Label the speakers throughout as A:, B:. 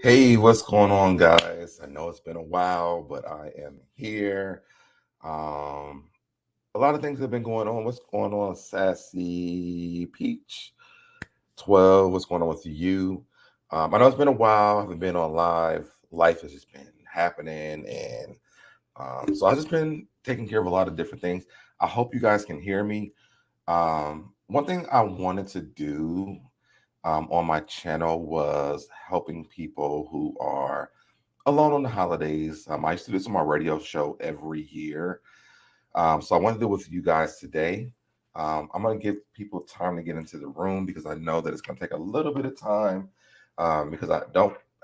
A: Hey, what's going on, guys? I know it's been a while, but I am here. Um, a lot of things have been going on. What's going on, Sassy Peach 12? What's going on with you? I know it's been a while. I haven't been on live. Life has just been happening, and so I've just been taking care of a lot of different things. I hope you guys can hear me. One thing I wanted to do on my channel was helping people who are alone on the holidays. I used to do this on my radio show every year. So I want to do it with you guys today. I'm going to give people time to get into the room because I know that it's going to take a little bit of time because I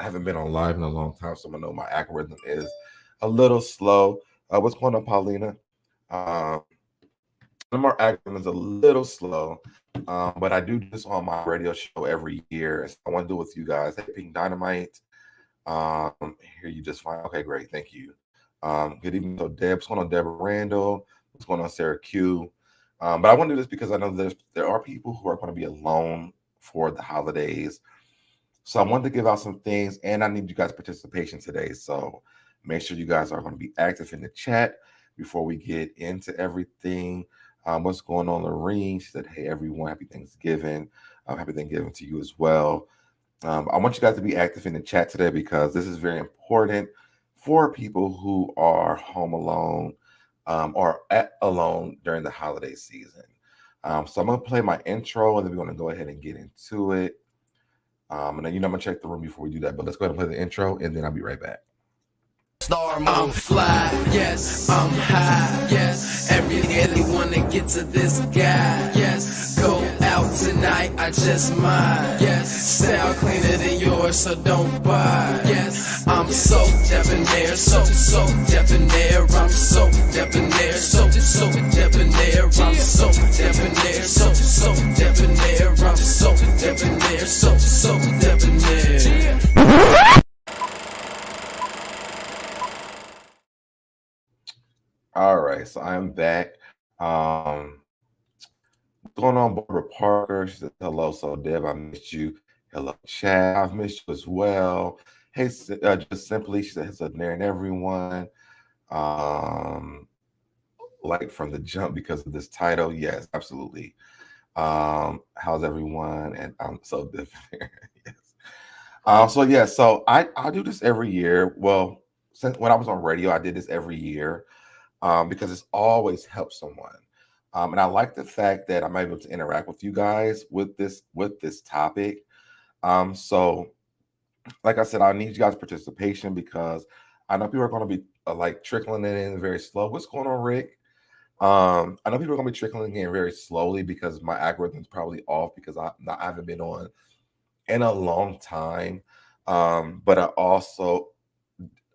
A: haven't been on live in a long time. So I know my algorithm is a little slow. What's going on, Paulina? Um, my algorithm is a little slow, but I do this on my radio show every year. So I want to do it with you guys. Hey, Pink Dynamite. Here you just fine. Okay, great. Thank you. Good evening. So Deb, what's going on, Deborah Randall? What's going on, Sarah Q? But I want to do this because I know there are people who are going to be alone for the holidays. So I wanted to give out some things, and I need you guys' participation today. So make sure you guys are going to be active in the chat before we get into everything. What's going on, Lorene? She said, "Hey everyone, happy Thanksgiving. Happy Thanksgiving to you as well." I want you guys to be active in the chat today because this is very important for people who are home alone or alone during the holiday season. So I'm going to play my intro and then we're going to go ahead and get into it. And then, I'm going to check the room before we do that. But let's go ahead and play the intro and then I'll be right back.
B: I'm fly, yes, I'm high, yes. Everyone that gets to this guy, yes. Go out tonight, I just might, yes. Style cleaner than yours, so don't buy, yes. I'm so debonair, so debonair. I'm so debonair, so debonair. I'm so debonair, so debonair. I'm so debonair, so debonair.
A: All right, so I'm back. What's going on, Barbara Parker? She said, hello, so Deb, I missed you. Hello, Chad, I've missed you as well. Hey, just simply, she said, SoDebNair and everyone. Like from the jump because of this title. Yes, absolutely. How's everyone? And I'm so different. Yes. So I do this every year. Well, since when I was on radio, I did this every year because it's always helped someone. And I like the fact that I'm able to interact with you guys with this topic. So like I said, I need you guys' participation because I know people are going to be like trickling it in very slow. What's going on, Rick? I know people are going to be trickling in very slowly because my algorithm's probably off because I haven't been on in a long time. But I also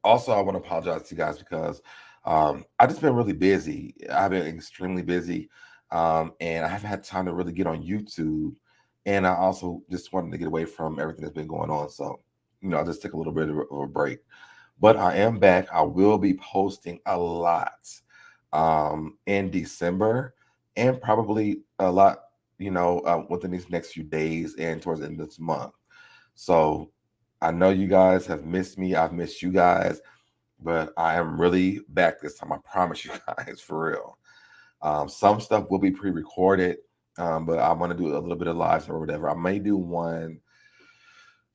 A: I want to apologize to you guys because I've just been really busy. I've been extremely busy, and I haven't had time to really get on YouTube. And I also just wanted to get away from everything that's been going on. So, I just took a little bit of a break. But I am back. I will be posting a lot in December and probably a lot, within these next few days and towards the end of this month. So I know you guys have missed me. I've missed you guys, but I am really back this time. I promise you guys, for real. Some stuff will be pre-recorded, but I want to do a little bit of live or whatever. I may do one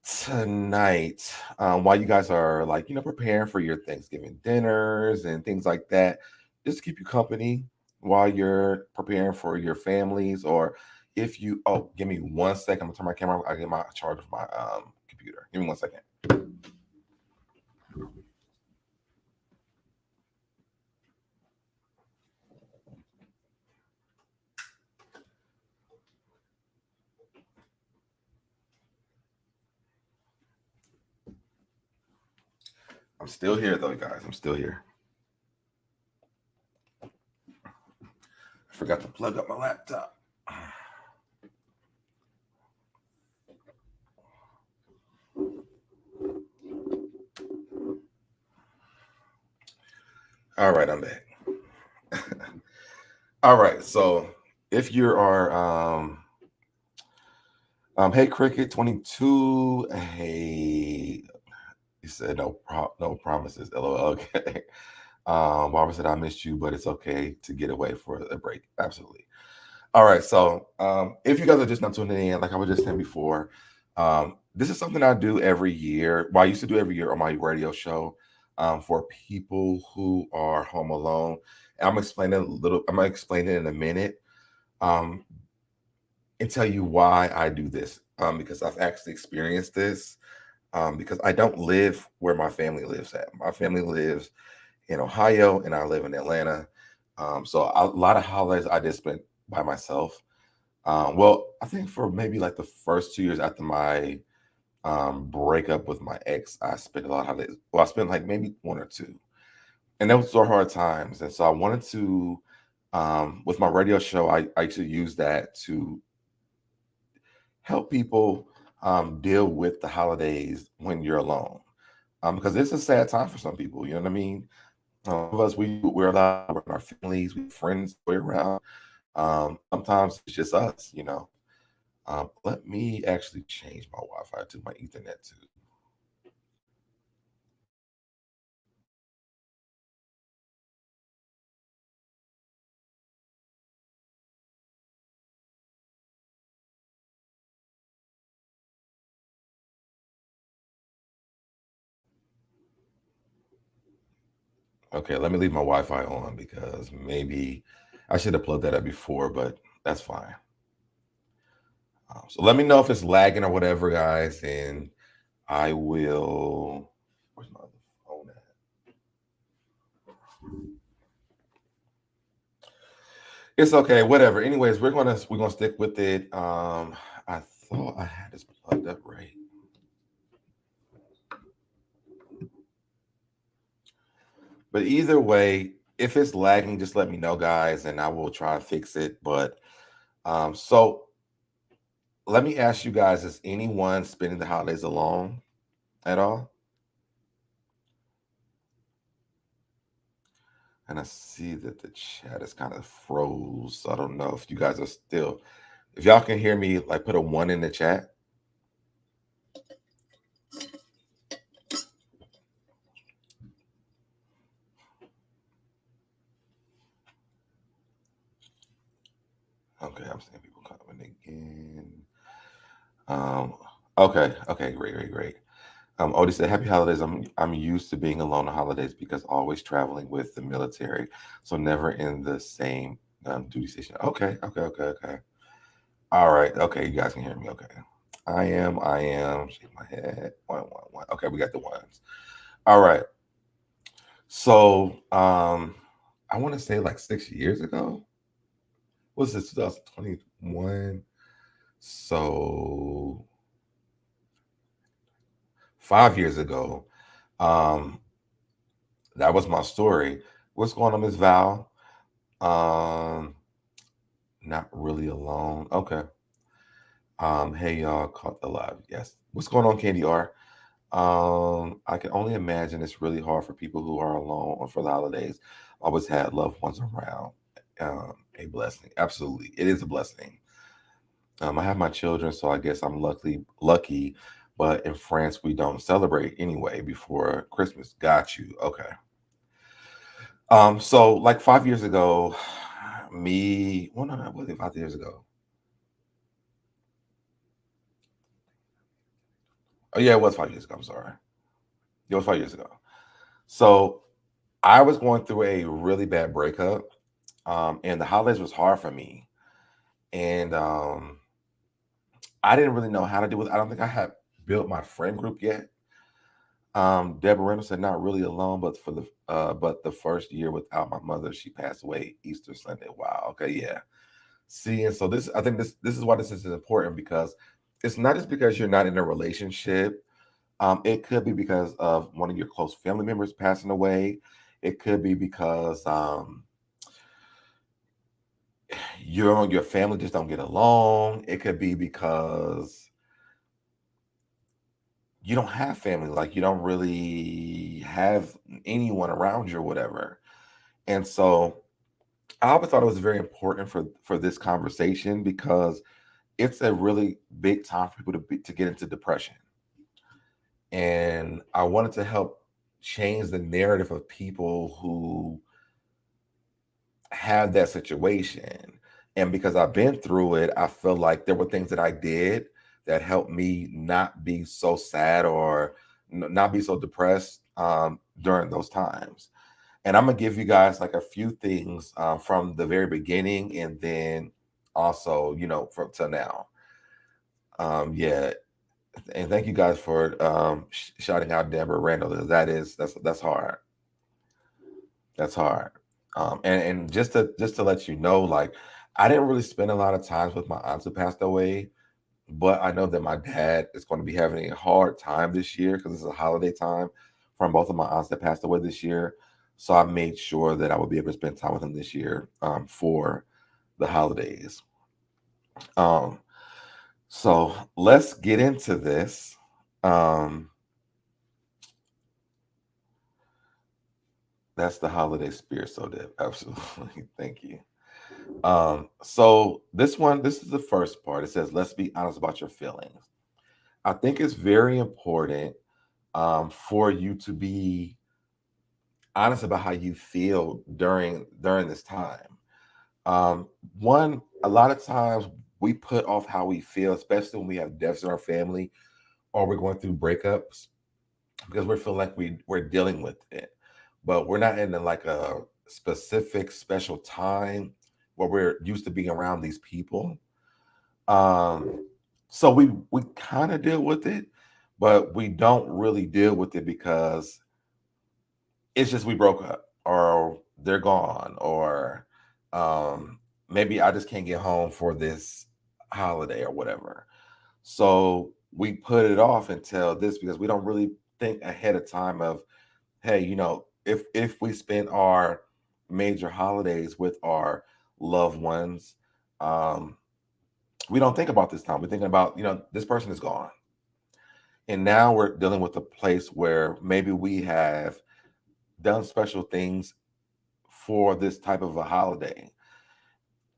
A: tonight while you guys are preparing for your Thanksgiving dinners and things like that, just to keep you company while you're preparing for your families. Or if you give me 1 second, I'm gonna turn my camera. I get my charge of my computer. Give me 1 second. I'm still here though, guys. I'm still here. I forgot to plug up my laptop. All right, I'm back. All right, so if you are hey Cricket 22, hey He said, no promises. LOL. Okay. Barbara said, I missed you, but it's okay to get away for a break. Absolutely. All right. So if you guys are just not tuning in, like I was just saying before, this is something I do every year. Well, I used to do every year on my radio show for people who are home alone. And I'm gonna explain it in a minute. Um, and tell you why I do this. Because I've actually experienced this. Because I don't live where my family lives at. My family lives in Ohio, and I live in Atlanta. So a lot of holidays I just spent by myself. Well, I think for maybe like the first 2 years after my breakup with my ex, I spent a lot of holidays. Well, I spent like maybe one or two, and those were hard times. And so I wanted to, with my radio show, I used to use that to help people deal with the holidays when you're alone. Because it's a sad time for some people. You know what I mean? Some of us we're allowed with our families, we have friends way around. Sometimes it's just us, you know. Let me actually change my Wi-Fi to my Ethernet too. Okay, let me leave my Wi-Fi on because maybe I should have plugged that up before, but that's fine. So let me know if it's lagging or whatever, guys, and I will. Where's my other phone at? It's okay, whatever. Anyways, we're gonna stick with it. I thought I had this plugged up right. But either way, if it's lagging, just let me know, guys, and I will try to fix it. But so let me ask you guys: is anyone spending the holidays alone at all? And I see that the chat is kind of froze. So I don't know if you guys are still. If y'all can hear me, like put a one in the chat. Okay, I'm seeing people coming again. Um, okay, great. Odie said, "Happy holidays. I'm used to being alone on holidays because always traveling with the military, so never in the same duty station." Okay. All right. Okay, you guys can hear me. Okay. I am. Shake my head. One. Okay, we got the ones. All right. So I want to say like 6 years ago. Was this 2021? So 5 years ago. Um, that was my story. What's going on, Miss Val? Um, Not really alone. Okay. Hey y'all, caught the live. Yes. What's going on, Candy R? I can only imagine it's really hard for people who are alone or for the holidays. Always had loved ones around. A blessing. Absolutely. It is a blessing. I have my children, so I guess I'm lucky, but in France we don't celebrate anyway before Christmas. Got you. Okay. So like 5 years ago, no, it wasn't 5 years ago. Oh yeah, it was 5 years ago. I'm sorry. It was 5 years ago. So I was going through a really bad breakup, and the holidays was hard for me, and I didn't really know how to deal with. I don't think I had built my friend group yet. Deborah Reynolds said, "Not really alone, but the first year without my mother, she passed away Easter Sunday." Wow. Okay, yeah. See, and so I think this is why this is important because it's not just because you're not in a relationship. It could be because of one of your close family members passing away. It could be because your family just don't get along. It could be because you don't have family, like you don't really have anyone around you or whatever. And so I always thought it was very important for this conversation because it's a really big time for people to get into depression. And I wanted to help change the narrative of people who have that situation. And because I've been through it, I feel like there were things that I did that helped me not be so sad or not be so depressed during those times. And I'm gonna give you guys like a few things from the very beginning, and then also, from till now. Yeah, and thank you guys for shouting out Deborah Randall. That's hard. That's hard. And just to let you know, like I didn't really spend a lot of times with my aunts who passed away, but I know that my dad is going to be having a hard time this year because it's a holiday time from both of my aunts that passed away this year. So I made sure that I would be able to spend time with him this year for the holidays. Um, so let's get into this. Um, that's the holiday spirit, so Deb. Absolutely. Thank you. So this is the first part. It says, let's be honest about your feelings. I think it's very important for you to be honest about how you feel during this time. Um, One, a lot of times we put off how we feel, especially when we have deaths in our family or we're going through breakups, because we feel like we're dealing with it, but we're not in like a specific special time where we're used to being around these people. Um, so we kind of deal with it, but we don't really deal with it because it's just we broke up or they're gone or um maybe I just can't get home for this holiday or whatever. So we put it off until this because we don't really think ahead of time of, hey, if we spend our major holidays with our loved ones, um we don't think about this time. We're thinking about, this person is gone. And now we're dealing with a place where maybe we have done special things for this type of a holiday.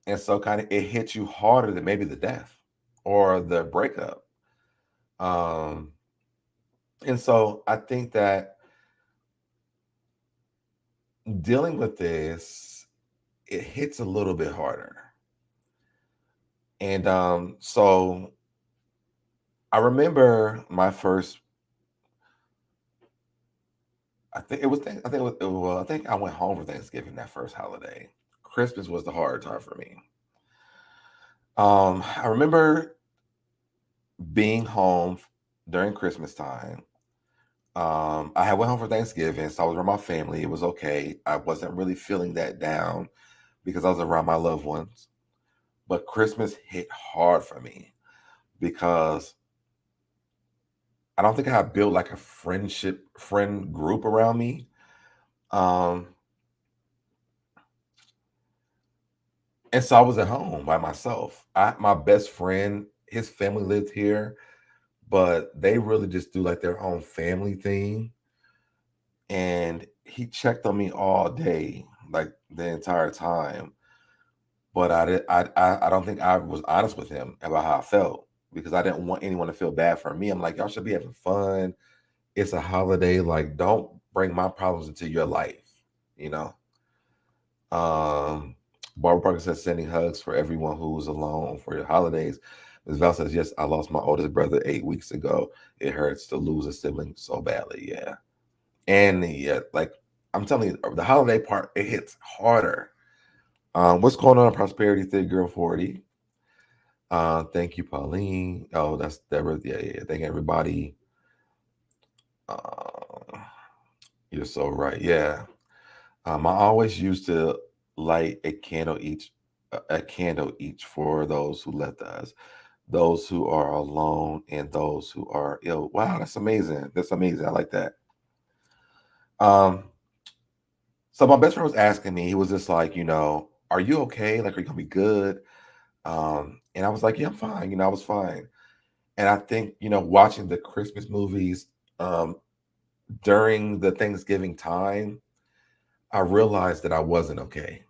A: And so kind of it hits you harder than maybe the death or the breakup. Um, and so I think that dealing with this, it hits a little bit harder. And so I remember my first, I think it was, I think it was, well, I think I went home for Thanksgiving that first holiday. Christmas was the hard time for me. I remember being home during Christmas time. I had went home for Thanksgiving, so I was around my family. It was okay. I wasn't really feeling that down because I was around my loved ones. But Christmas hit hard for me because I don't think I had built like a friend group around me. Um, and so I was at home by myself. My best friend, his family lived here, but they really just do like their own family thing. And he checked on me all day, like the entire time. But I don't think I was honest with him about how I felt because I didn't want anyone to feel bad for me. I'm like, y'all should be having fun. It's a holiday. Like, don't bring my problems into your life, you know? Um, Barbara Parker says, sending hugs for everyone who's alone for your holidays. Ms. Val says, yes, I lost my oldest brother 8 weeks ago. It hurts to lose a sibling so badly. Yeah. And like, I'm telling you, the holiday part, it hits harder. What's going on, Prosperity Thick Girl 40? Thank you, Pauline. Oh, that's Deborah. Yeah, yeah. Thank everybody. Uh, you're so right. Yeah. I always used to light a candle each for those who left us, those who are alone, and those who are ill. Wow, that's amazing. That's amazing. I like that. Um, so my best friend was asking me. He was just like, are you okay? Like, are you gonna be good? And I was like, yeah, I'm fine. I was fine. And I think, watching the Christmas movies um, during the Thanksgiving time, I realized that I wasn't okay.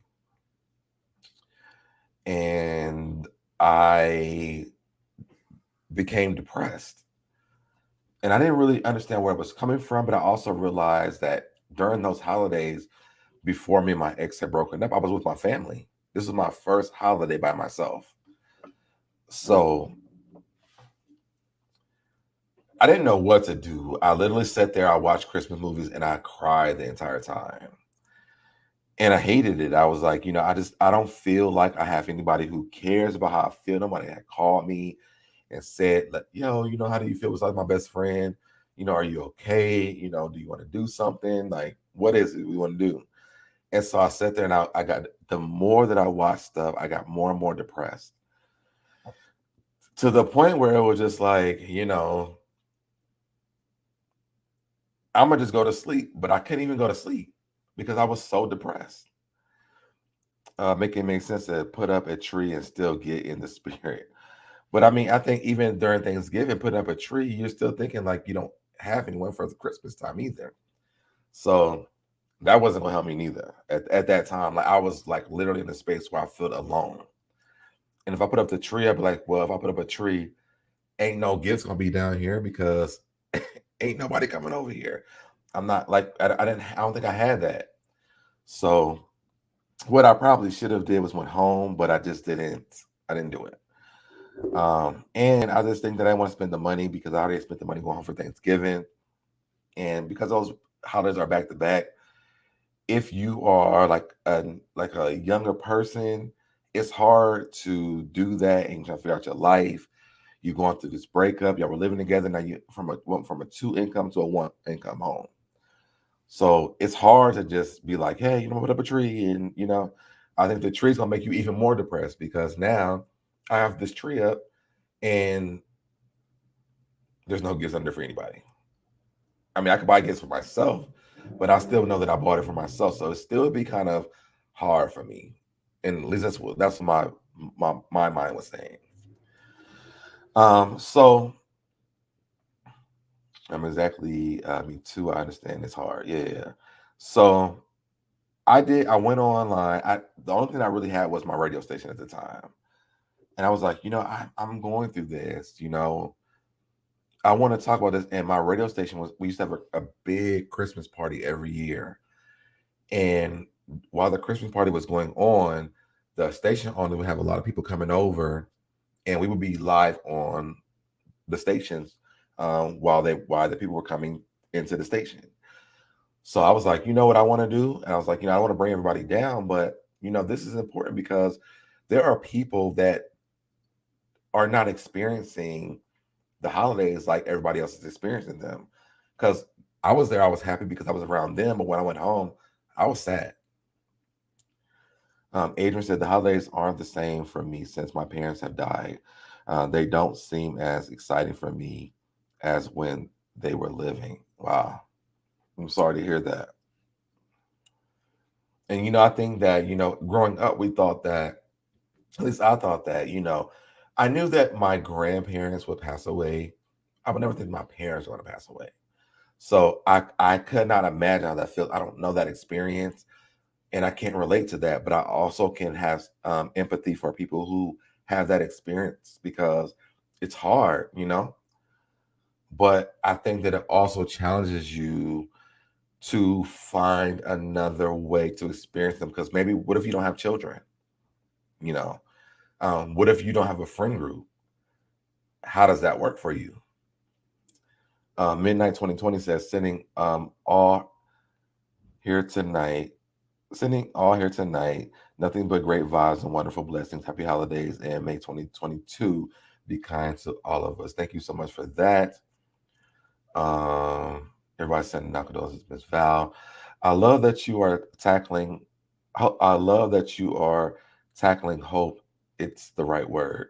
A: And I became depressed. And I didn't really understand where it was coming from, but I also realized that during those holidays, before me and my ex had broken up, I was with my family. This was my first holiday by myself. So I didn't know what to do. I literally sat there, I watched Christmas movies, and I cried the entire time. And I hated it. I was like, I don't feel like I have anybody who cares about how I feel. Nobody had called me and said, like, yo, how do you feel? It's like my best friend. Are you okay? Do you want to do something? Like, what is it we want to do? And so I sat there and I got, the more that I watched stuff, I got more and more depressed to the point where it was just like, I'm going to just go to sleep. But I couldn't even go to sleep because I was so depressed. Make it make sense to put up a tree and still get in the spirit. But I mean, I think even during Thanksgiving, putting up a tree, you're still thinking like you don't have anyone for the Christmas time either. So that wasn't gonna help me neither. At that time, like I was like literally in a space where I felt alone. And if I put up the tree, I'd be like, well, if I put up a tree, ain't no gifts gonna be down here because ain't nobody coming over here. I'm not like I don't think I had that. So what I probably should have did was went home, but I just didn't. I didn't do it. And I just think that I want to spend the money because I already spent the money going home for Thanksgiving, and because those holidays are back to back. If you are like a younger person, it's hard to do that and try to figure out your life. You're going through this breakup. Y'all were living together. Now you went from a two income to a one income home. So it's hard to just be like, hey, put up a tree, and I think the tree's gonna make you even more depressed because now I have this tree up and there's no gifts under for anybody. I mean, I could buy gifts for myself, but I still know that I bought it for myself, so it still be kind of hard for me. And at least that's what my mind was saying. So I'm exactly me too. I understand it's hard. Yeah. So I went online. The only thing I really had was my radio station at the time. And I was like, I'm going through this, I want to talk about this. And my radio station we used to have a big Christmas party every year. And while the Christmas party was going on, the station owner would have a lot of people coming over, and we would be live on the stations while the people were coming into the station. So I was like, you know what I want to do? And I was like, I don't want to bring everybody down, but this is important because there are people that are not experiencing the holidays like everybody else is experiencing them. Because I was there, I was happy because I was around them, but when I went home, I was sad. Adrian said the holidays aren't the same for me since my parents have died. They don't seem as exciting for me as when they were living. Wow, I'm sorry to hear that. And I think that growing up, we thought that, at least I thought that, I knew that my grandparents would pass away. I would never think my parents were going to pass away. So I could not imagine how that feels. I don't know that experience, and I can't relate to that. But I also can have empathy for people who have that experience because it's hard. But I think that it also challenges you to find another way to experience them. Because maybe what if you don't have children? You know, what if you don't have a friend group? How does that work for you? Midnight 2020 says all here tonight. Sending all here tonight. Nothing but great vibes and wonderful blessings. Happy holidays and May 2022 be kind to all of us. Thank you so much for that. Everybody sending condolences, Miss Val. I love that you are tackling. I love that you are tackling hope. It's the right word.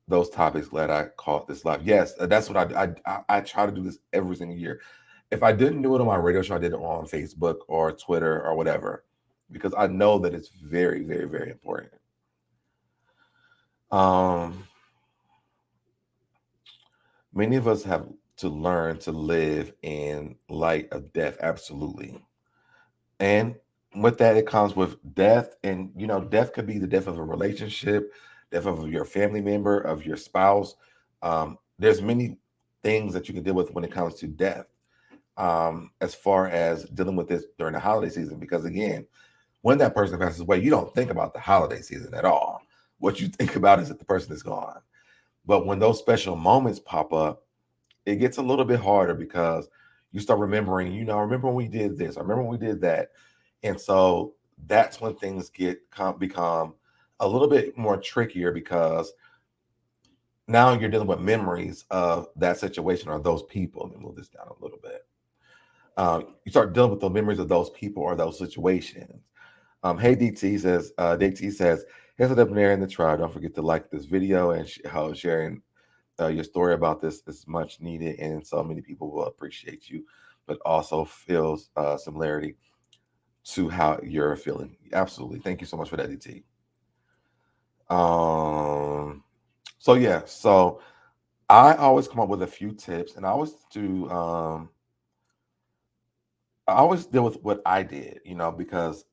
A: Those topics. Glad I caught this live. Yes, that's what I try to do this every single year. If I didn't do it on my radio show, I did it on Facebook or Twitter or whatever, because I know that it's very, very, very important. Many of us have to learn to live in light of death. Absolutely. And with that, it comes with death. And, death could be the death of a relationship, death of your family member, of your spouse. There's many things that you can deal with when it comes to death, as far as dealing with this during the holiday season. Because again, when that person passes away, you don't think about the holiday season at all. What you think about is that the person is gone. But when those special moments pop up, it gets a little bit harder because you start remembering, I remember when we did this, I remember when we did that. And so that's when things become a little bit more trickier, because now you're dealing with memories of that situation or those people. Let me move this down a little bit. You start dealing with the memories of those people or those situations. Hey, DT says, here's a debonair in the trial. Don't forget to like this video and how sharing your story about this is much needed, and so many people will appreciate you, but also feels similarity to how you're feeling. Absolutely. Thank you so much for that, DT. So yeah, so I always come up with a few tips, and I always deal with what I did, because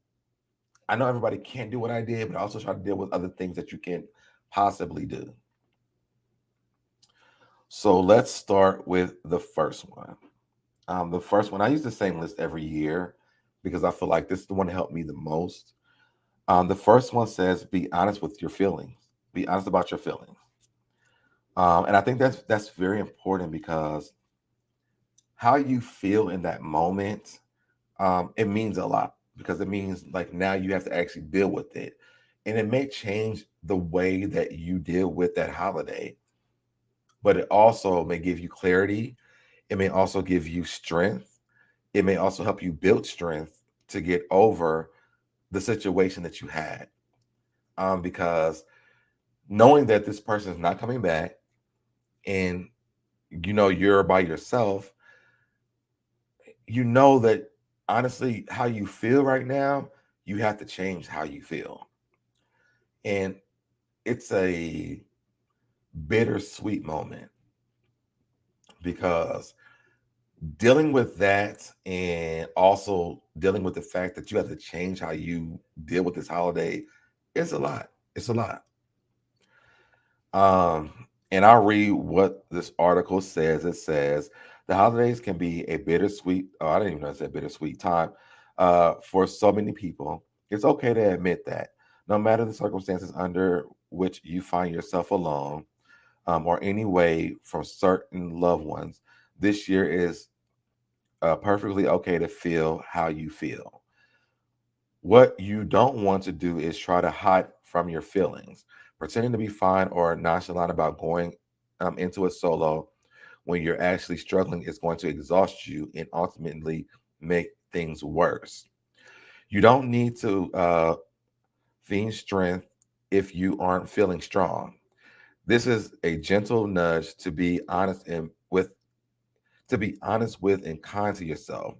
A: I know everybody can't do what I did, but I also try to deal with other things that you can possibly do. So let's start with the first one. The first one, I use the same list every year because I feel like this is the one that helped me the most. The first one says, be honest with your feelings. Be honest about your feelings. And I think that's very important, because how you feel in that moment, it means a lot, because it means like now you have to actually deal with it. And it may change the way that you deal with that holiday, but it also may give you clarity. It may also give you strength. It may also help you build strength to get over the situation that you had. Because knowing that this person is not coming back, and you're by yourself, that honestly how you feel right now, you have to change how you feel. And it's a bittersweet moment, because dealing with that and also dealing with the fact that you have to change how you deal with this holiday is a lot. It's a lot. Um, and I'll read what this article says. It says the holidays can be a bittersweet, oh, I didn't even know it said bittersweet time for so many people. It's okay to admit that. No matter the circumstances under which you find yourself alone, or any way from certain loved ones, this year is perfectly okay to feel how you feel. What you don't want to do is try to hide from your feelings, pretending to be fine or nonchalant about going into it solo when you're actually struggling is going to exhaust you and ultimately make things worse. You don't need to feign strength if you aren't feeling strong. This is a gentle nudge to be honest and kind to yourself,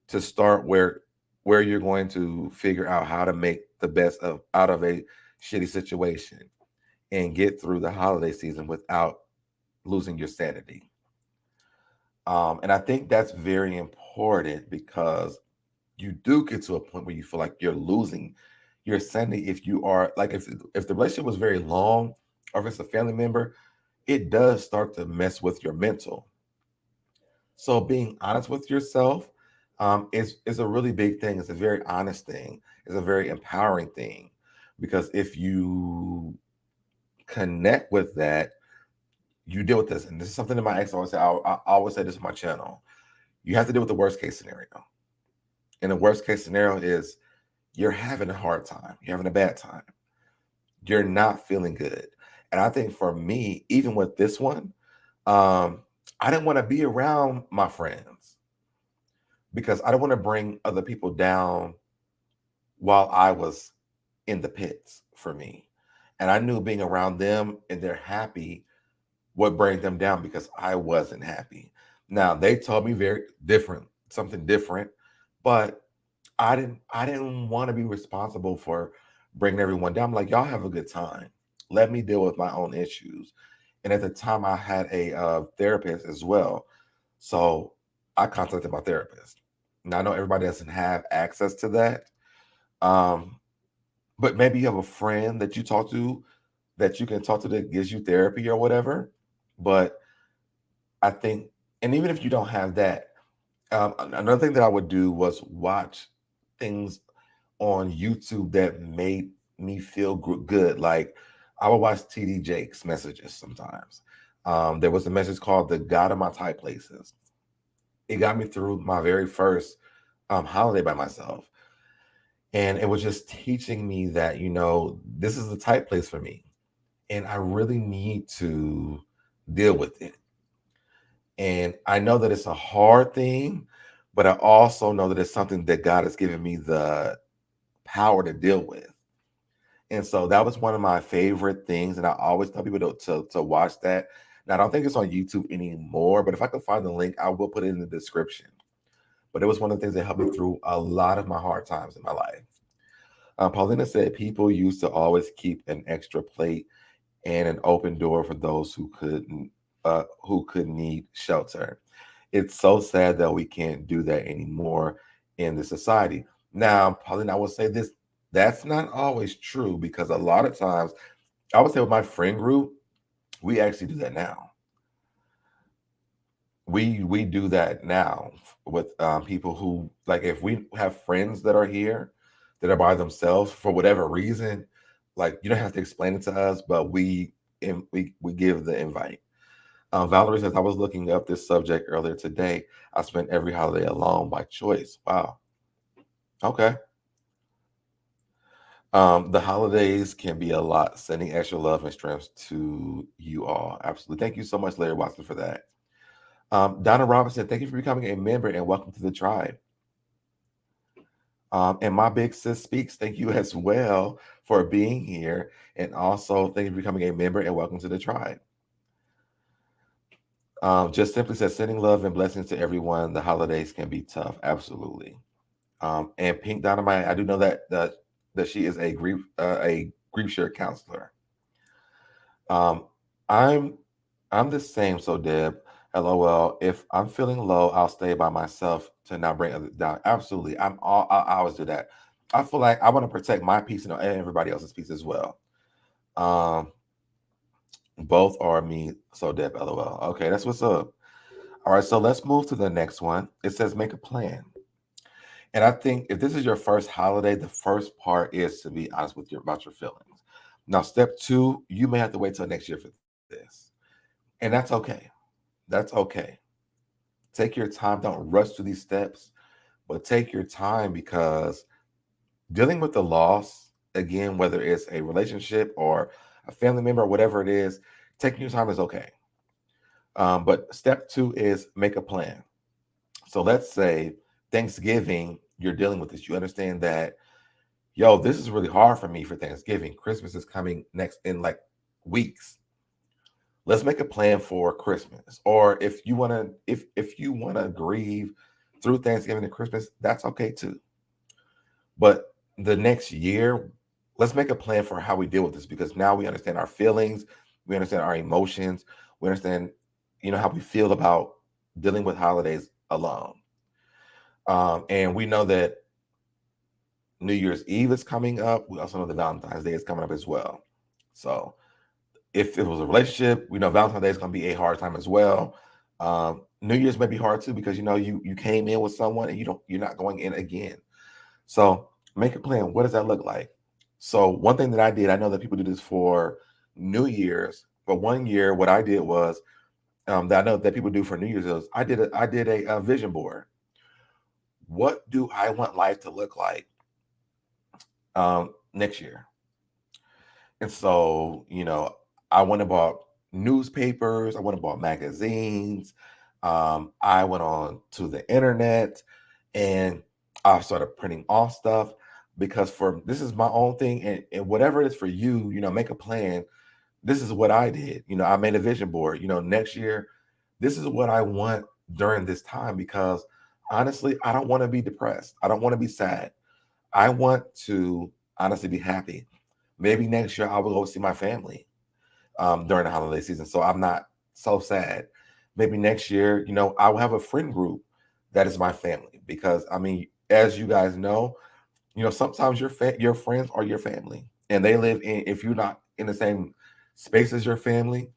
A: to start where you're going to figure out how to make the best out of a shitty situation and get through the holiday season without losing your sanity. And I think that's very important, because you do get to a point where you feel like you're losing your sanity. If you are like, if the relationship was very long, or if it's a family member, it does start to mess with your mental. So being honest with yourself is a really big thing. It's a very honest thing. It's a very empowering thing, because if you connect with that, you deal with this. And this is something that my ex always say. I always say this on my channel. You have to deal with the worst case scenario. And the worst case scenario is you're having a hard time. You're having a bad time. You're not feeling good. And I think for me, even with this one, I didn't want to be around my friends, because I don't want to bring other people down while I was in the pits for me. And I knew being around them and they're happy would bring them down, because I wasn't happy. Now they told me something different, but I didn't want to be responsible for bringing everyone down. I'm like, y'all have a good time. Let me deal with my own issues. And at the time, I had a therapist as well, so I contacted my therapist. Now I know everybody doesn't have access to that, um, but maybe you have a friend that you talk to, that you can talk to, that gives you therapy or whatever. But I think, and even if you don't have that, another thing that I would do was watch things on YouTube that made me feel good. Like I would watch TD Jakes messages sometimes. There was a message called "The God of My Tight Places." It got me through my very first holiday by myself, and it was just teaching me that this is the tight place for me, and I really need to deal with it. And I know that it's a hard thing, but I also know that it's something that God has given me the power to deal with. And so that was one of my favorite things. And I always tell people to watch that. Now, I don't think it's on YouTube anymore, but if I can find the link, I will put it in the description. But it was one of the things that helped me through a lot of my hard times in my life. Paulina said people used to always keep an extra plate and an open door for those who could need shelter. It's so sad that we can't do that anymore in the society. Now, Paulina, I will say this: that's not always true, because a lot of times, I would say with my friend group, we actually do that now. We do that now with people who, like, if we have friends that are here that are by themselves for whatever reason, like, you don't have to explain it to us, but we give the invite. Valerie says, I was looking up this subject earlier today. I spent every holiday alone by choice. Wow. Okay. The holidays can be a lot. Sending extra love and strength to you all. Absolutely. Thank you so much, Larry Watson, for that. Donna Robinson, thank you for becoming a member and welcome to the tribe. And my big sis speaks, thank you as well for being here. And also, thank you for becoming a member and welcome to the tribe. Just simply says, sending love and blessings to everyone. The holidays can be tough. Absolutely. And Pink Dynamite, I do know that she is a grief share counselor. I'm the same. So Deb, LOL. If I'm feeling low, I'll stay by myself to not bring others down. Absolutely. I always do that. I feel like I want to protect my peace and everybody else's peace as well. Both are me. So Deb, LOL. Okay, that's what's up. All right, so let's move to the next one. It says make a plan. And I think if this is your first holiday, the first part is to be honest about your feelings. Now, step two, you may have to wait till next year for this. And that's okay. That's okay. Take your time. Don't rush through these steps, but take your time, because dealing with the loss, again, whether it's a relationship or a family member or whatever it is, taking your time is okay. But step two is make a plan. So let's say Thanksgiving, you're dealing with this. You understand that, yo, this is really hard for me for Thanksgiving. Christmas is coming next in like weeks. Let's make a plan for Christmas. Or if you want to, if you want to grieve through Thanksgiving and Christmas, that's okay too. But the next year, let's make a plan for how we deal with this, because now we understand our feelings, we understand our emotions, we understand, how we feel about dealing with holidays alone. And we know that New Year's Eve is coming up. We also know that Valentine's Day is coming up as well. So if it was a relationship, we know Valentine's Day is going to be a hard time as well. New Year's may be hard too, because you came in with someone and you're not going in again. So make a plan. What does that look like? So one thing that I did, I know that people do this for New Year's, but one year what I did was that I know that people do for New Year's is I did a vision board. What do I want life to look like next year? And so, I went and bought newspapers, I went and bought magazines, I went on to the internet, and I started printing off stuff, because this is my own thing, and whatever it is for you, make a plan. This is what I did. I made a vision board. Next year, this is what I want during this time, because honestly, I don't want to be depressed. I don't want to be sad. I want to honestly be happy. Maybe next year I will go see my family during the holiday season, so I'm not so sad. Maybe next year, I will have a friend group that is my family, because I mean, as you guys know, sometimes your friends are your family, and they live in. If you're not in the same space as your family,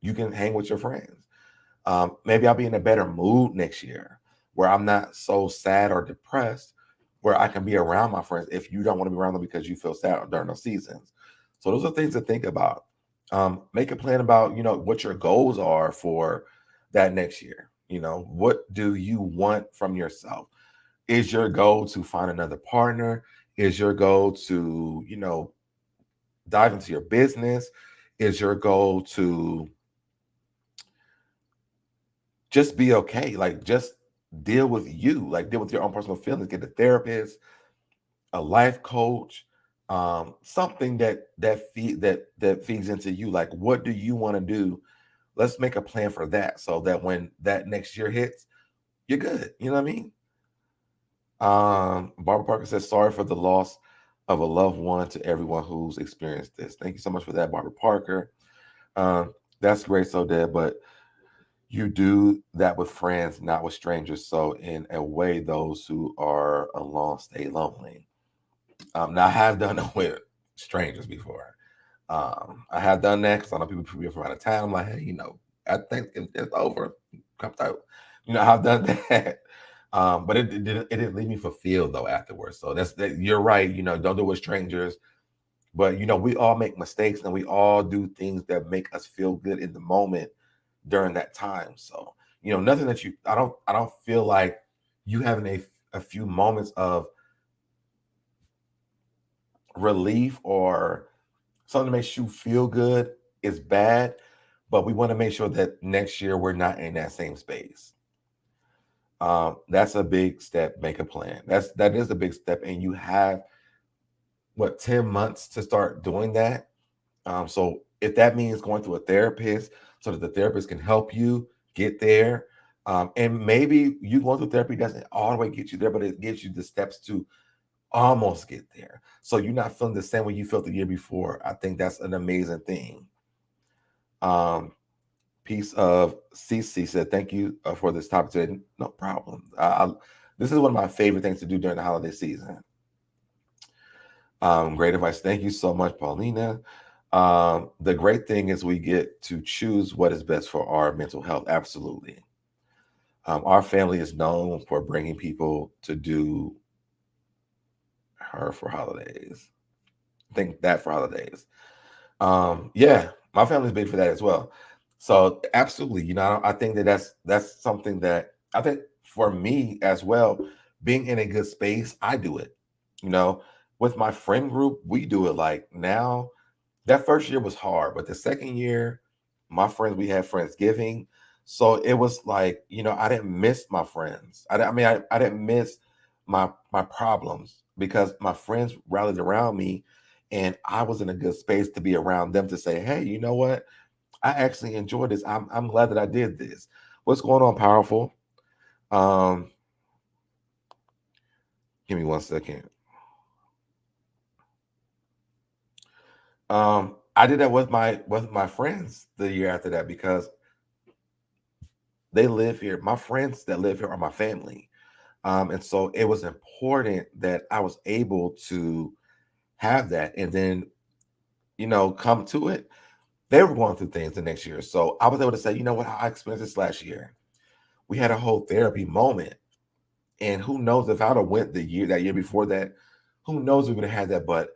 A: you can hang with your friends. Maybe I'll be in a better mood next year where I'm not so sad or depressed, where I can be around my friends if you don't want to be around them because you feel sad during those seasons. So those are things to think about. Make a plan about, what your goals are for that next year. What do you want from yourself? Is your goal to find another partner? Is your goal to, dive into your business? Is your goal to just be okay? Like, just deal with you, like deal with your own personal feelings, get a therapist, a life coach, something that feeds into you. Like, what do you want to do? Let's make a plan for that so that when that next year hits, you're good. You know what I mean? Barbara Parker says, sorry for the loss of a loved one to everyone who's experienced this. Thank you so much for that, Barbara Parker. That's great, so Deb, but you do that with friends, not with strangers. So in a way, those who are alone stay lonely. Now I have done it with strangers before. I have done that because I know people from out of town. I'm like, hey, I think it's over. Come through. I've done that. But it didn't leave me fulfilled though afterwards. So that you're right. Don't do it with strangers. But we all make mistakes and we all do things that make us feel good in the moment during that time. So nothing that I don't feel like you having a few moments of relief or something that makes you feel good is bad, but we want to make sure that next year we're not in that same space. That's a big step. Make a plan. That is a big step, and you have 10 months to start doing that. So if that means going to a therapist so that the therapist can help you get there, and maybe you going to therapy doesn't all the way get you there, but it gives you the steps to almost get there. So you're not feeling the same way you felt the year before. I think that's an amazing thing. Piece of CC said, thank you for this topic today. No problem. This is one of my favorite things to do during the holiday season. Great advice. Thank you so much, Paulina. The great thing is we get to choose what is best for our mental health. Absolutely. Our family is known for bringing people to do her for holidays. I think that for holidays. Yeah, my family's big for that as well. So absolutely, I think that's something that I think for me as well, being in a good space, I do it. With my friend group, we do it. Like now, that first year was hard, but the second year, we had Friendsgiving. So it was like, I didn't miss my friends. I didn't miss my problems because my friends rallied around me and I was in a good space to be around them to say, hey, you know what? I actually enjoyed this. I'm glad that I did this. What's going on, Powerful? Give me 1 second. I did that with my friends the year after that because they live here. My friends that live here are my family. And so it was important that I was able to have that. And then, come to it, they were going through things the next year. So I was able to say, you know what, I experienced this last year. We had a whole therapy moment. And who knows if I'd have went that year before that, who knows we would have had that. But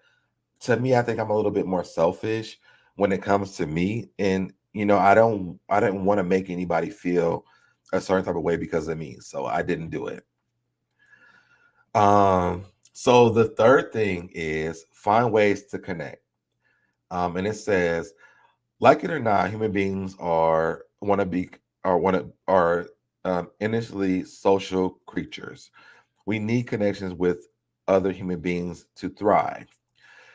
A: to me, I think I'm a little bit more selfish when it comes to me. And, I didn't want to make anybody feel a certain type of way because of me. So I didn't do it. So the third thing is find ways to connect. And it says, like it or not, human beings are initially social creatures. We need connections with other human beings to thrive.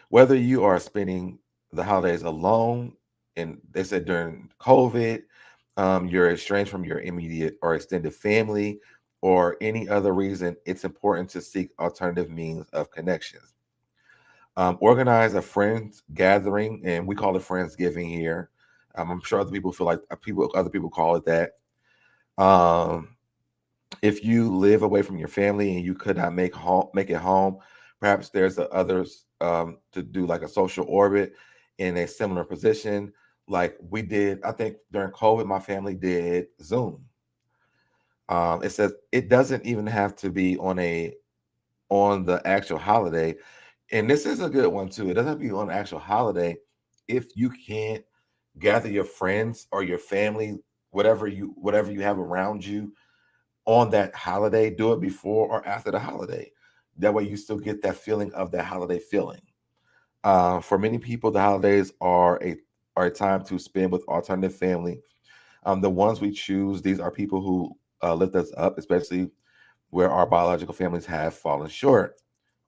A: Whether you are spending the holidays alone, and they said during COVID, you're estranged from your immediate or extended family, or any other reason, it's important to seek alternative means of connections. Organize a friends gathering, and we call it Friendsgiving here. I'm sure other people feel like other people call it that. If you live away from your family and you could not make it home, perhaps there's others to do like a social orbit in a similar position. like we did, I think during COVID, my family did Zoom. It says it doesn't even have to be on the actual holiday. And this is a good one too. It doesn't have to be on the actual holiday. If you can't gather your friends or your family, whatever you have around you on that holiday, do it before or after the holiday. That way you still get that feeling of that holiday feeling. For many people, the holidays are a time to spend with alternative family. The ones we choose, these are people who lift us up, especially where our biological families have fallen short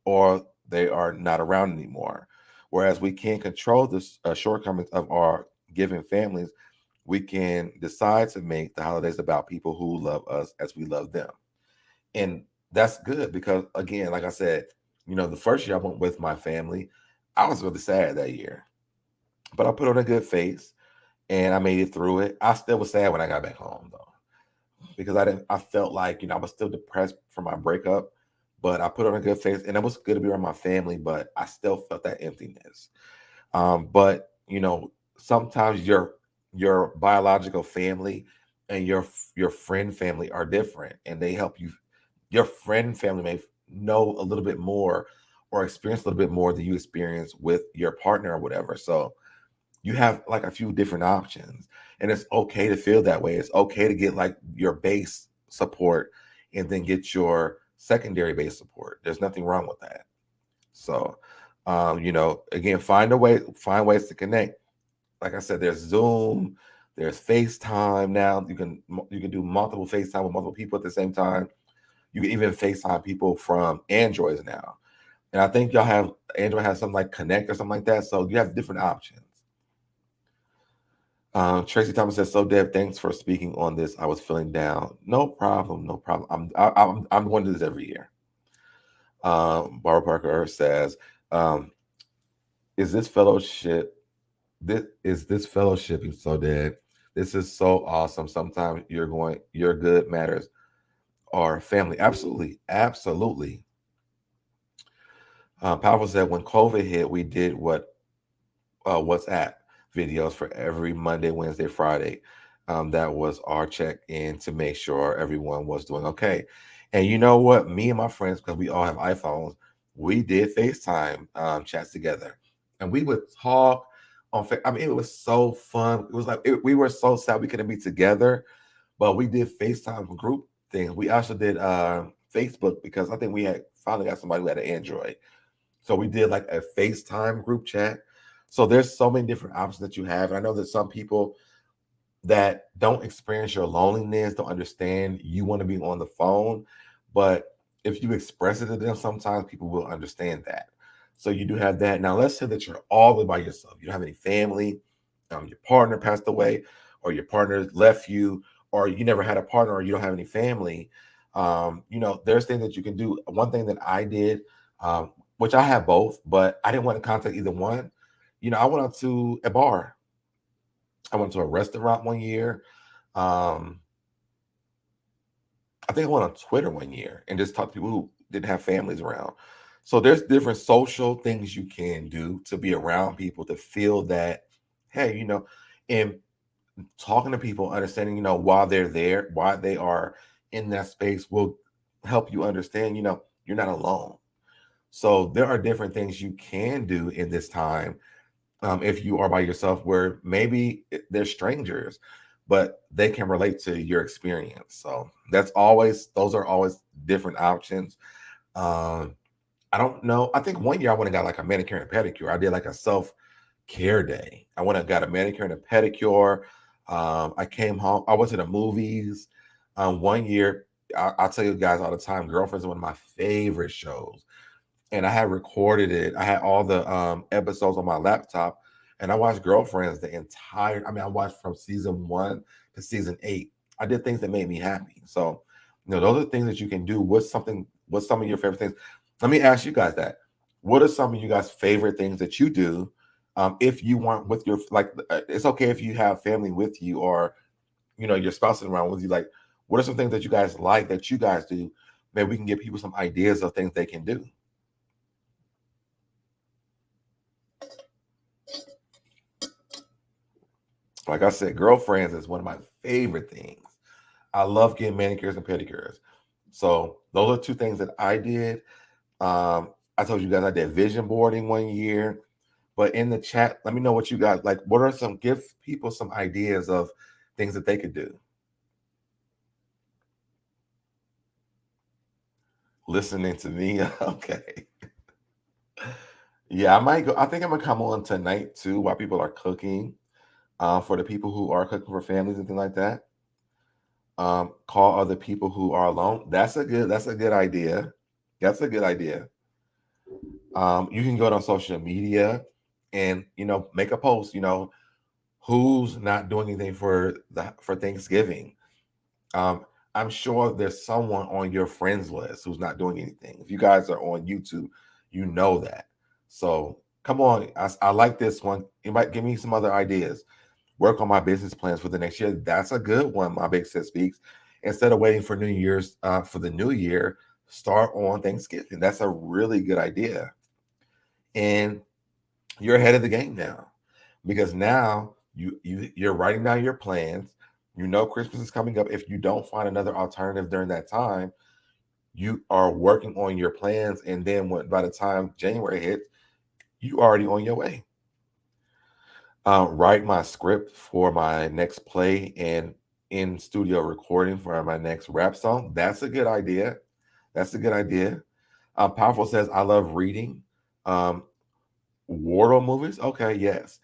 A: or they are not around anymore. Whereas we can't control the shortcomings of our given families, we can decide to make the holidays about people who love us as we love them. And that's good because, again, like I said, the first year I went with my family, I was really sad that year, but I put on a good face and I made it through it. I still was sad when I got back home though, because I felt like, I was still depressed from my breakup, but I put on a good face and it was good to be around my family, but I still felt that emptiness. But sometimes your biological family and your friend family are different and they help you. Your friend family may know a little bit more or experience a little bit more than you experience with your partner or whatever. So you have like a few different options, and it's okay to feel that way. It's okay to get like your base support and then get your secondary base support. There's nothing wrong with that. So again, find ways to connect. Like I said, there's Zoom, there's FaceTime now. You can do multiple FaceTime with multiple people at the same time. You can even FaceTime people from Androids now. And I think Android has something like Connect or something like that. So you have different options. Tracy Thomas says, "So Deb, thanks for speaking on this. I was feeling down. No problem, no problem. I'm going to do this every year." Barbara Parker says, "Is this fellowship? This fellowshipping so dead? This is so awesome. Sometimes your good matters or family. Absolutely, absolutely." Powerful said, "When COVID hit, we did WhatsApp videos for every Monday, Wednesday, Friday. That was our check-in to make sure everyone was doing okay." And you know what? Me and my friends, because we all have iPhones, we did FaceTime chats together, and we would talk on. I mean, it was so fun. It was like we were so sad we couldn't be together, but we did FaceTime group things. We also did Facebook because I think we had finally got somebody who had an Android. So we did like a FaceTime group chat. So there's so many different options that you have. And I know that some people that don't experience your loneliness don't understand you want to be on the phone. But if you express it to them, sometimes people will understand that. So you do have that. Now let's say that you're all the way by yourself. You don't have any family, your partner passed away, or your partner left you, or you never had a partner, or you don't have any family. There's things that you can do. One thing that I did, which I have both, but I didn't want to contact either one. I went out to a bar. I went to a restaurant one year. Um, I think I went on Twitter one year and just talked to people who didn't have families around. So there's different social things you can do to be around people to feel that, hey, and talking to people, understanding, why they're there, why they are in that space will help you understand, you're not alone. So there are different things you can do in this time, if you are by yourself, where maybe they're strangers, but they can relate to your experience. So those are always different options. Um, I don't know. I think one year I went and got like a manicure and a pedicure. I did like a self-care day. I went and got a manicure and a pedicure. I came home. I went to the movies. One year, I'll tell you guys all the time, Girlfriends is one of my favorite shows, and I had recorded it. I had all the episodes on my laptop, and I watched Girlfriends the entire. I mean, I watched from season 1 to season 8. I did things that made me happy. So, those are things that you can do. What's some of your favorite things? Let me ask you guys that. What are some of you guys' favorite things that you do? If you want with your it's okay if you have family with you or your spouse is around with you. Like, what are some things that you guys like that you guys do? Maybe we can give people some ideas of things they can do. Like I said, girlfriends is one of my favorite things. I love getting manicures and pedicures. So those are two things that I did. I told you guys I did vision boarding one year. But in the chat, let me know what you guys like. What are some, give people some ideas of things that they could do. Listening to me. Okay. Yeah, I might go. I think I'm gonna come on tonight too while people are cooking. For the people who are cooking for families and things like that. Call other people who are alone. That's a good idea. That's a good idea. You can go on social media and make a post, who's not doing anything for Thanksgiving. Um, I'm sure there's someone on your friends list who's not doing anything. If you guys are on YouTube, you know that. So come on, I like this one. You might give me some other ideas. Work on my business plans for the next year. That's a good one. My big sis speaks. Instead of waiting for New Year's for the new year, start on Thanksgiving. That's a really good idea. And you're ahead of the game now because now you're writing down your plans. You know Christmas is coming up. If you don't find another alternative during that time, you are working on your plans, and then by the time January hits, you already on your way. Write my script for my next play and in studio recording for my next rap song. That's a good idea. That's a good idea. Powerful says I love reading. War movies. Okay, yes.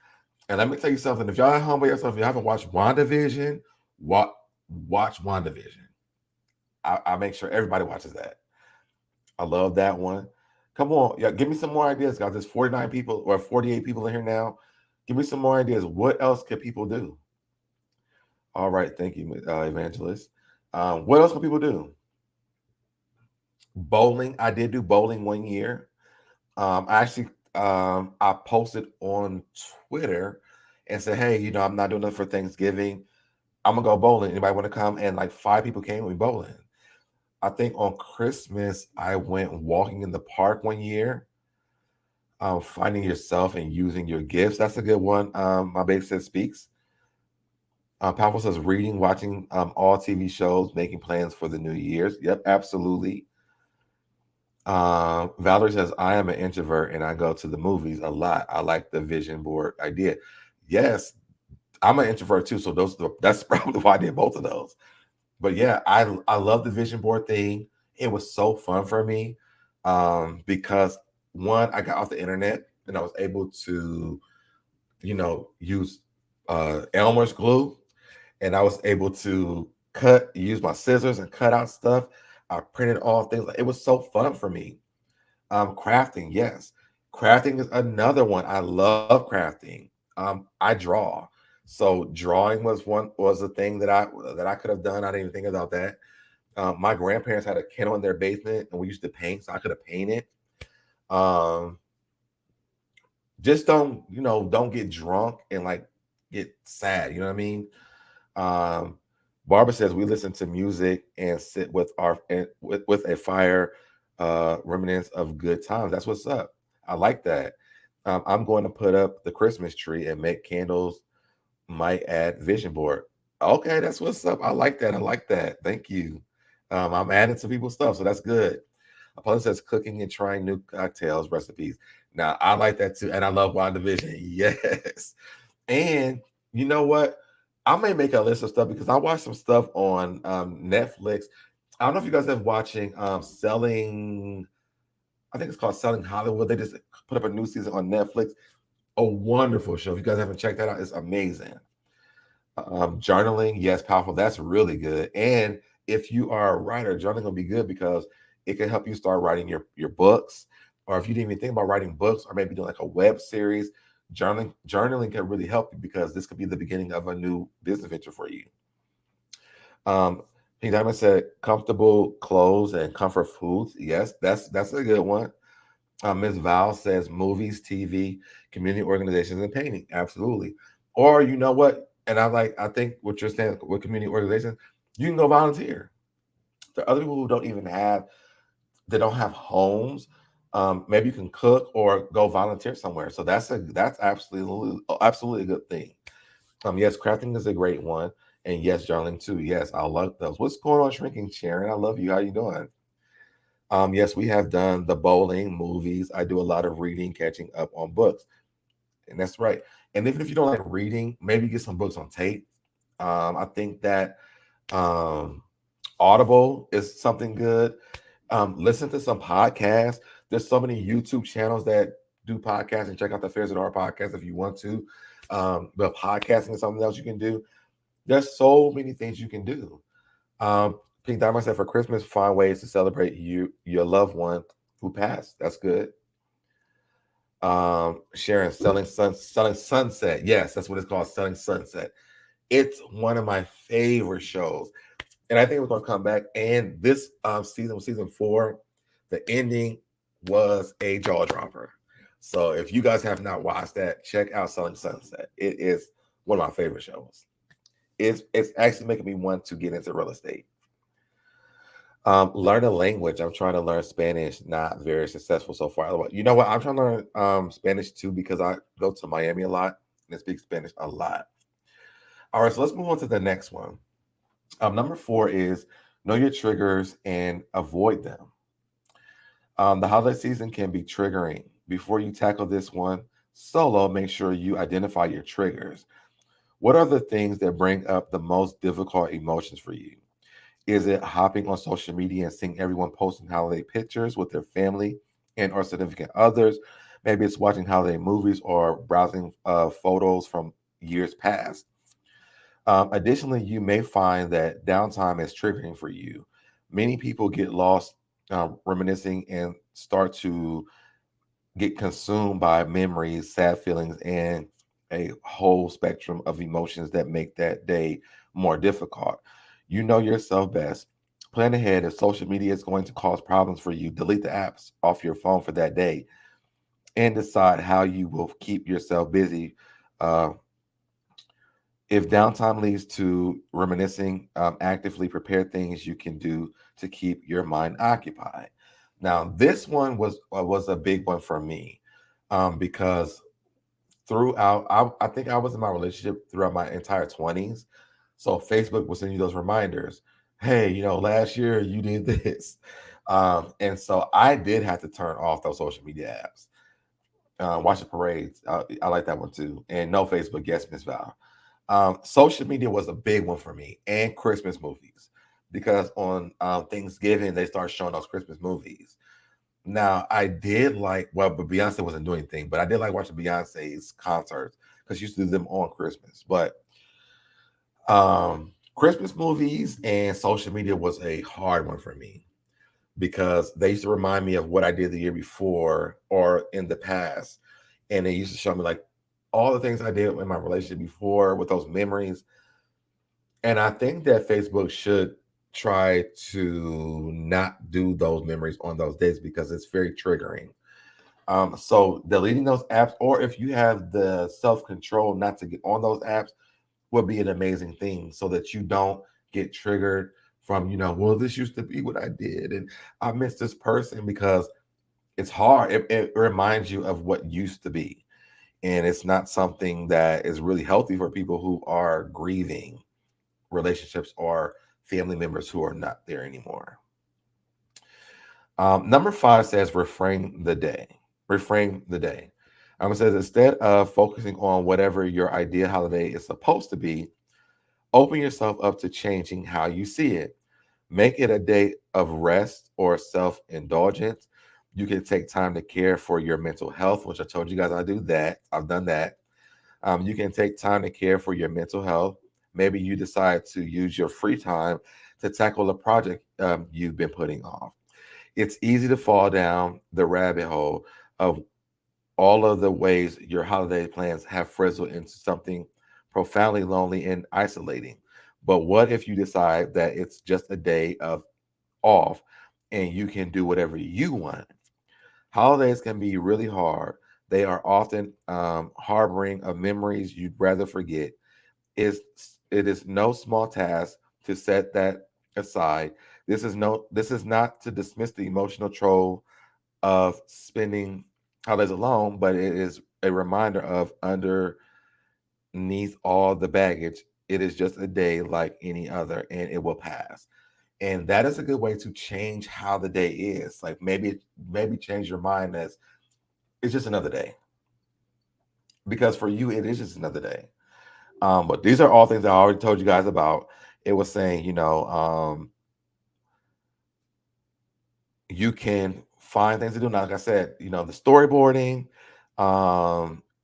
A: And let me tell you something. If y'all at home by yourself, if you haven't watched WandaVision, watch WandaVision. I make sure everybody watches that. I love that one. Come on, yeah, give me some more ideas, guys. There's 49 people or 48 people in here now. Give me some more ideas. What else could people do? All right, thank you, Evangelist. What else can people do? Bowling. I did do bowling one year. I posted on Twitter and said, "Hey, I'm not doing nothing for Thanksgiving. I'm gonna go bowling. Anybody want to come?" And like 5 people came with me bowling. I think on Christmas I went walking in the park one year. Finding yourself and using your gifts. That's a good one. My baby says speaks. Powerful says reading, watching all TV shows, making plans for the New Year's. Yep, absolutely. Valerie says I am an introvert and I go to the movies a lot. I like the vision board idea. Yes, I'm an introvert too, so that's probably why I did both of those. But yeah, I love the vision board thing. It was so fun for me because one, I got off the internet and I was able to, use Elmer's glue, and I was able to use my scissors and cut out stuff. I printed all things. It was so fun for me. Crafting, yes. Crafting is another one. I love crafting. I draw. So drawing was a thing that I could have done. I didn't even think about that. My grandparents had a kennel in their basement, and we used to paint, so I could have painted. Um, just don't get drunk and like get sad. You know what I mean? Um, Barbara says we listen to music and sit with a fire, remnants of good times. That's what's up. I like that. I'm going to put up the Christmas tree and make candles. Might add vision board. Okay, that's what's up. I like that. I like that. Thank you. I'm adding to people's stuff, so that's good. Apollo says cooking and trying new cocktails recipes. Now I like that too, and I love WandaVision. Yes, and you know what? I may make a list of stuff because I watched some stuff on Netflix. I don't know if you guys have watching Selling. I think it's called Selling Hollywood. They just put up a new season on Netflix. A wonderful show. If you guys haven't checked that out, it's amazing. Journaling, yes, powerful. That's really good. And if you are a writer, journaling will be good because it can help you start writing your books. Or if you didn't even think about writing books, or maybe doing like a web series, journaling can really help you because this could be the beginning of a new business venture for you. He Diamond said comfortable clothes and comfort foods. Yes, that's a good one. Ms. Val says movies, TV, community organizations, and painting. Absolutely. Or you know what? And I think what you're saying with community organizations, you can go volunteer. There are other people who they don't have homes. Maybe you can cook or go volunteer somewhere. So that's absolutely a good thing. Yes, crafting is a great one. And yes, journaling too. Yes, I love those. What's going on, Shrinking Sharon? I love you. How you doing? Yes, we have done the bowling, movies. I do a lot of reading, catching up on books. And that's right. And even if you don't like reading, maybe get some books on tape. I think that um, Audible is something good. Listen to some podcasts. There's so many YouTube channels that do podcasts, and check out the Affairs at Our podcast if you want to. But podcasting is something else you can do. There's so many things you can do. Pink Diamond said for Christmas, find ways to celebrate your loved one who passed. That's good. Sharon, selling Sunset. Yes, that's what it's called, Selling Sunset. It's one of my favorite shows, and I think we're going to come back. And this season was season 4. The ending was a jaw dropper. So if you guys have not watched that, check out Selling Sunset. It is one of my favorite shows. It's actually making me want to get into real estate. Learn a language. I'm trying to learn Spanish. Not very successful so far. You know what? I'm trying to learn Spanish too because I go to Miami a lot and speak Spanish a lot. All right, so let's move on to the next one. Number 4 is know your triggers and avoid them. The holiday season can be triggering. Before you tackle this one solo, make sure you identify your triggers. What are the things that bring up the most difficult emotions for you? Is it hopping on social media and seeing everyone posting holiday pictures with their family and or significant others? Maybe it's watching holiday movies or browsing photos from years past. Additionally, you may find that downtime is triggering for you. Many people get lost reminiscing and start to get consumed by memories, sad feelings, and a whole spectrum of emotions that make that day more difficult. You know yourself best. Plan ahead. If social media is going to cause problems for you, delete the apps off your phone for that day and decide how you will keep yourself busy. Uh, if downtime leads to reminiscing, actively prepare things you can do to keep your mind occupied. Now, this one was a big one for me because throughout, I think I was in my relationship throughout my entire 20s. So Facebook will send you those reminders. Hey, last year you did this. And so I did have to turn off those social media apps. Watch the parades. I like that one too. And no Facebook. Yes, Miss Val. Social media was a big one for me, and Christmas movies, because on Thanksgiving they start showing those Christmas movies. Now I did but Beyonce wasn't doing anything, but I did like watching Beyonce's concerts because she used to do them on Christmas. But Christmas movies and social media was a hard one for me because they used to remind me of what I did the year before or in the past. And they used to show me all the things I did in my relationship before with those memories. And I think that Facebook should try to not do those memories on those days because it's very triggering. So deleting those apps, or if you have the self-control not to get on those apps, would be an amazing thing so that you don't get triggered from, well, this used to be what I did and I miss this person, because it's hard. It reminds you of what used to be. And it's not something that is really healthy for people who are grieving relationships or family members who are not there anymore. Number 5 says reframe the day. Reframe the day. It says instead of focusing on whatever your ideal holiday is supposed to be, open yourself up to changing how you see it. Make it a day of rest or self-indulgence. You can take time to care for your mental health, which I told you guys I do that. I've done that. You can take time to care for your mental health. Maybe you decide to use your free time to tackle a project you've been putting off. It's easy to fall down the rabbit hole of all of the ways your holiday plans have frizzled into something profoundly lonely and isolating. But what if you decide that it's just a day of off and you can do whatever you want? Holidays can be really hard. They are often harboring of memories you'd rather forget. Is it is no small task to set that aside. This is not to dismiss the emotional toll of spending holidays alone, but it is a reminder of needs all the baggage. It is just a day like any other, and it will pass. And that is a good way to change how the day is. Like maybe change your mind as it's just another day, because for you it is just another day. But these are all things I already told you guys about. It was saying, you can find things to do. Now, like I said, the storyboarding,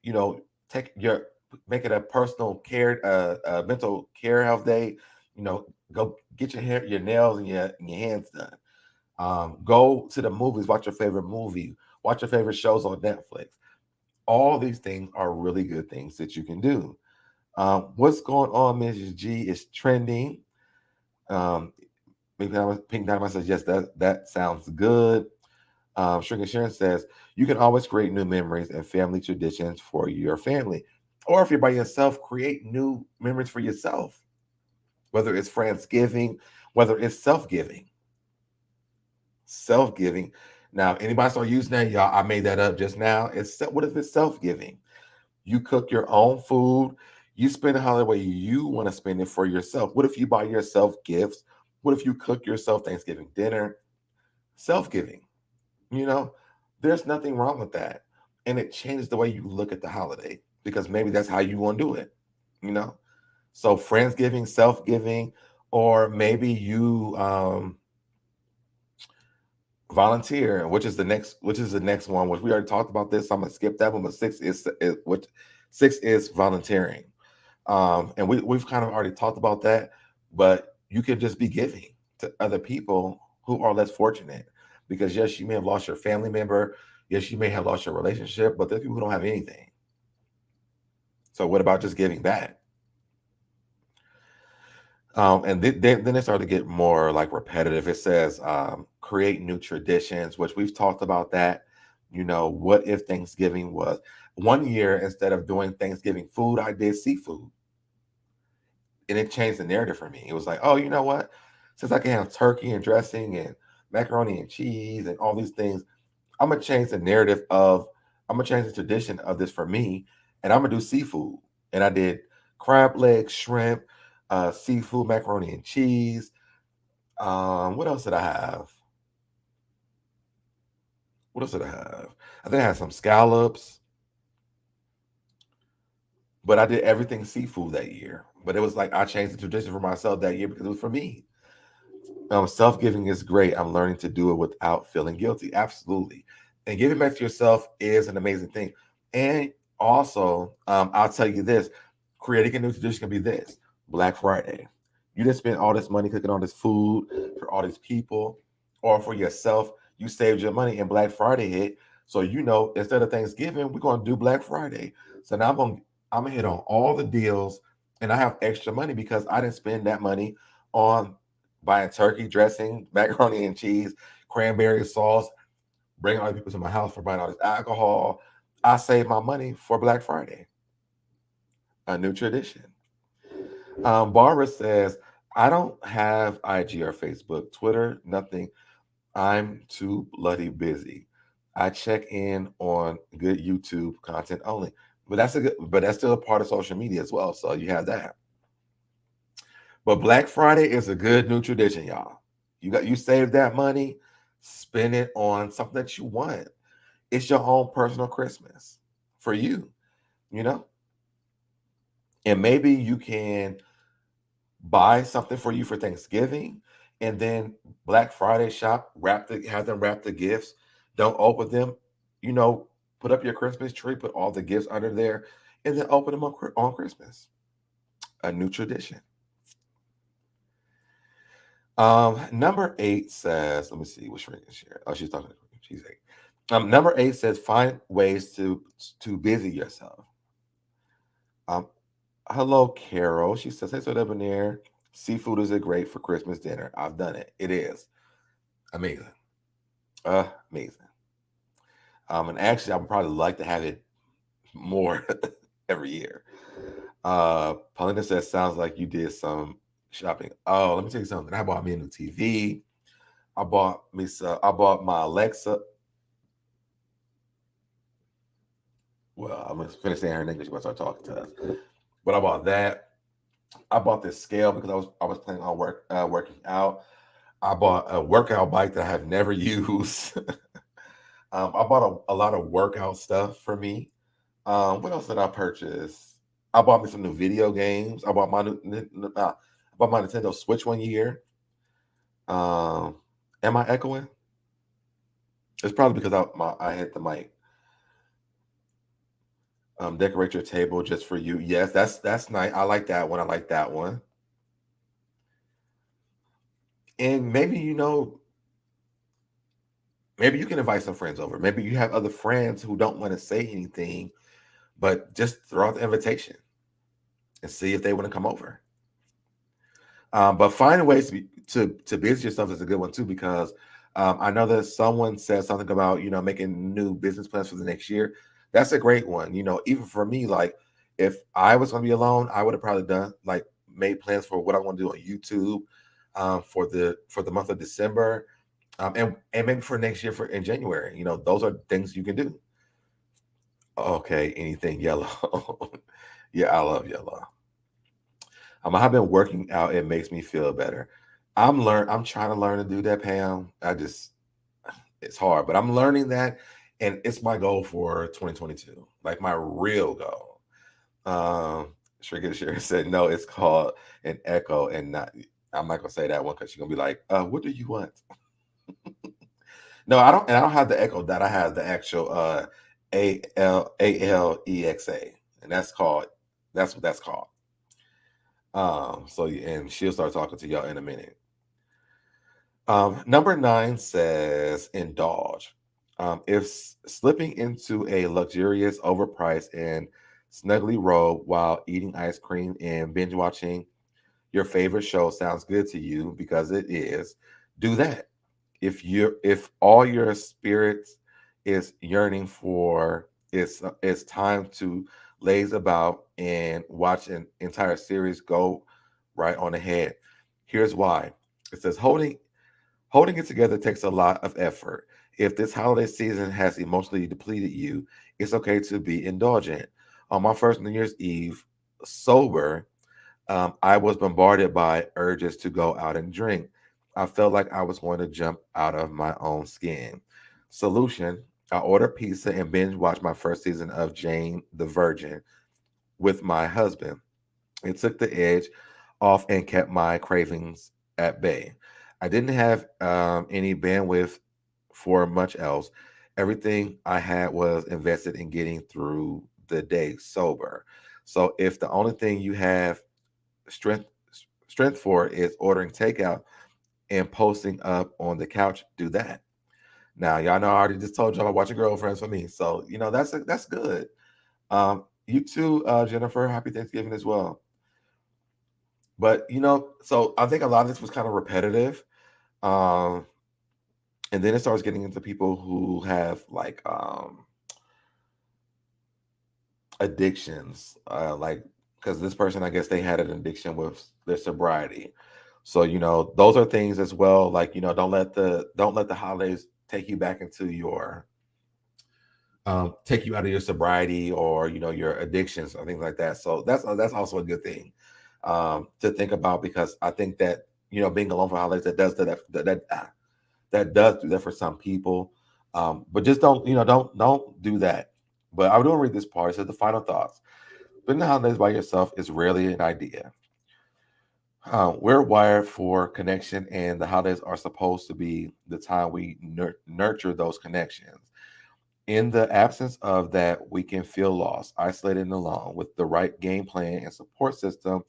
A: you know, take your make it a personal care, mental care health day. Go get your hair, your nails, and your hands done. Go to the movies, watch your favorite movie, watch your favorite shows on Netflix. All these things are really good things that you can do. What's going on, Mrs. G? Is trending. Um, Pink Dynamite says, yes, that sounds good. Sugar Sharon says, you can always create new memories and family traditions for your family. Or if you're by yourself, create new memories for yourself, whether it's Friendsgiving, whether it's self-giving. Self-giving. Now, anybody start using that, y'all, I made that up just now. What if it's self-giving? You cook your own food. You spend it how the way you want to spend it for yourself. What if you buy yourself gifts? What if you cook yourself Thanksgiving dinner? Self-giving. There's nothing wrong with that. And it changes the way you look at the holiday, because maybe that's how you want to do it. you know so Friendsgiving, self-giving, or maybe you volunteer, which is the next one, which we already talked about this, so I'm gonna skip that one. But six is volunteering. And we've kind of already talked about that, but you could just be giving to other people who are less fortunate, because yes, you may have lost your family member, yes, you may have lost your relationship, but there's people who don't have anything. So what about just giving back? And then it started to get more like repetitive. It says create new traditions, which we've talked about that. What if Thanksgiving was one year, instead of doing Thanksgiving food, I did seafood, and it changed the narrative for me. It was like, oh, you know what? Since I can have turkey and dressing and macaroni and cheese and all these things, I'm gonna change the narrative of I'm gonna change the tradition of this for me, and I'm gonna do seafood. And I did crab legs, shrimp, seafood, macaroni and cheese. What else did I have? What else did I have? I think I had some scallops, but I did everything seafood that year. But it was like I changed the tradition for myself that year because it was for me. Self-giving is great. I'm learning to do it without feeling guilty. Absolutely. And giving back to yourself is an amazing thing. And also, I'll tell you this, creating a new tradition can be this: Black Friday. You didn't spend all this money cooking all this food for all these people or for yourself. You saved your money and Black Friday hit. So instead of Thanksgiving, we're gonna do Black Friday. So now I'm gonna hit on all the deals, and I have extra money because I didn't spend that money on buying turkey dressing, macaroni and cheese, cranberry sauce, bringing other people to my house for buying all this alcohol. I saved my money for Black Friday. A new tradition. Barbara says, I don't have IG or Facebook, Twitter, nothing. I'm too bloody busy. I check in on good YouTube content only. But that's still a part of social media as well. So you have that. But Black Friday is a good new tradition, y'all. You save that money, spend it on something that you want. It's your own personal Christmas for you, you know? And maybe you can buy something for you for Thanksgiving, and then Black Friday shop, have them wrap the gifts. Don't open them, you know, put up your Christmas tree, put all the gifts under there, and then open them on Christmas. A new tradition. Number 8 says, let me see which ring is share. Oh, she's talking. She's 8. Number 8 says, find ways to busy yourself. Hello, Carol. She says, hey, SoDebNair, seafood is great for Christmas dinner. I've done it. It is amazing. Amazing. And actually, I would probably like to have it more every year. Paulina says, sounds like you did some shopping. Oh, let me tell you something. I bought me a new TV. I bought my Alexa. Well, I'm gonna finish saying her in English once I start talking to us. But I bought that. I bought this scale because I was planning on working out. I bought a workout bike that I have never used. I bought a lot of workout stuff for me. What else did I purchase? I bought me some new video games. I bought my Nintendo Switch one year. Am I echoing? It's probably because I hit the mic. Decorate your table just for you. Yes, that's nice. I like that one. I like that one. And maybe you can invite some friends over. Maybe you have other friends who don't want to say anything, but just throw out the invitation and see if they want to come over. But finding ways to busy yourself is a good one too, because I know that someone said something about making new business plans for the next year. That's a great one. Even for me, like if I was going to be alone, I would have probably done like made plans for what I want to do on YouTube for the month of December, and maybe for next year in January. Those are things you can do. Okay, anything yellow. Yeah, I love yellow. I've been working out. It makes me feel better. I'm trying to learn to do that, Pam. It's hard, but I'm learning that, and it's my goal for 2022. Like my real goal. Sure said no. It's called an echo, and not. I'm not gonna say that one because she's gonna be like, "What do you want?" No, I don't. And I don't have the echo. That I have the actual Alexa, and that's called. That's what that's called. And she'll start talking to y'all in a minute. Number 9 says indulge. If slipping into a luxurious, overpriced, and snuggly robe while eating ice cream and binge watching your favorite show sounds good to you, because it is, do that. If all your spirits is yearning for it's time to laze about and watch an entire series, go right on ahead. Here's why. It says holding it together takes a lot of effort. If this holiday season has emotionally depleted you, it's okay to be indulgent. On my first New Year's Eve sober, I was bombarded by urges to go out and drink. I felt like I was going to jump out of my own skin. Solution: I ordered pizza and binge watched my first season of Jane the Virgin with my husband. It took the edge off and kept my cravings at bay. I didn't have any bandwidth for much else. Everything I had was invested in getting through the day sober. So if the only thing you have strength for is ordering takeout and posting up on the couch, do that. Now, y'all know I already just told y'all I'm watching Girlfriends for me, so that's good. You too, Jennifer. Happy Thanksgiving as well. But so I think a lot of this was kind of repetitive, um, and then it starts getting into people who have like addictions, like because this person, I guess they had an addiction with their sobriety. So those are things as well. Like don't let the holidays take you back into your take you out of your sobriety or your addictions or things like that. So that's also a good thing to think about, because I think that being alone for holidays, that does do that for some people. But just don't do that. But I don't read this part. It says the final thoughts. Spending the holidays by yourself is rarely an idea. We're wired for connection, and the holidays are supposed to be the time we nurture those connections. In the absence of that, we can feel lost, isolated, and alone. With the right game plan and support system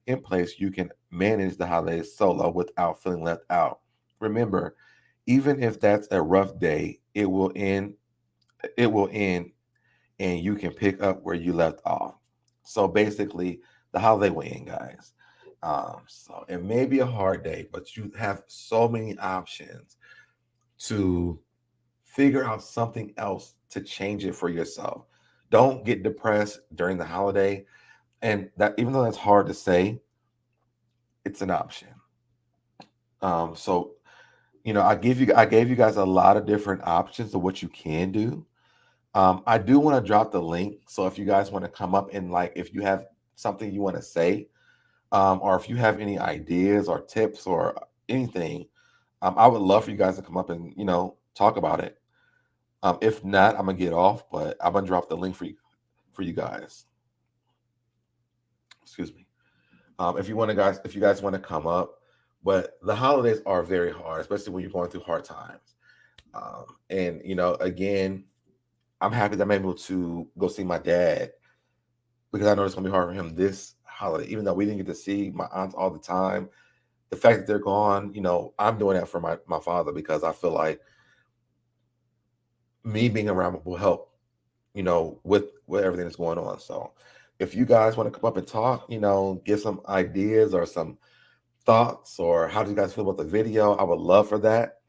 A: in place, you can manage the holidays solo without feeling left out. Remember, even if that's a rough day, it will end. It will end, and you can pick up where you left off. So basically, the holiday will end, guys. So it may be a hard day, but you have so many options to figure out something else to change it for yourself. Don't get depressed during the holiday. And that, even though that's hard to say, it's an option. So I gave you guys a lot of different options of what you can do. I do want to drop the link. So if you guys want to come up and, like, if you have something you want to say, or if you have any ideas or tips or anything, I would love for you guys to come up and talk about it. If not, I'm gonna get off, but I'm gonna drop the link for you guys. Excuse me. If you guys want to come up, but the holidays are very hard, especially when you're going through hard times. And again, I'm happy that I'm able to go see my dad because I know it's gonna be hard for him this holiday, even though we didn't get to see my aunts all the time. The fact that they're gone, I'm doing that for my father because I feel like me being around will help, with everything that's going on. So if you guys want to come up and talk, give some ideas or some thoughts, or how do you guys feel about the video, I would love for that.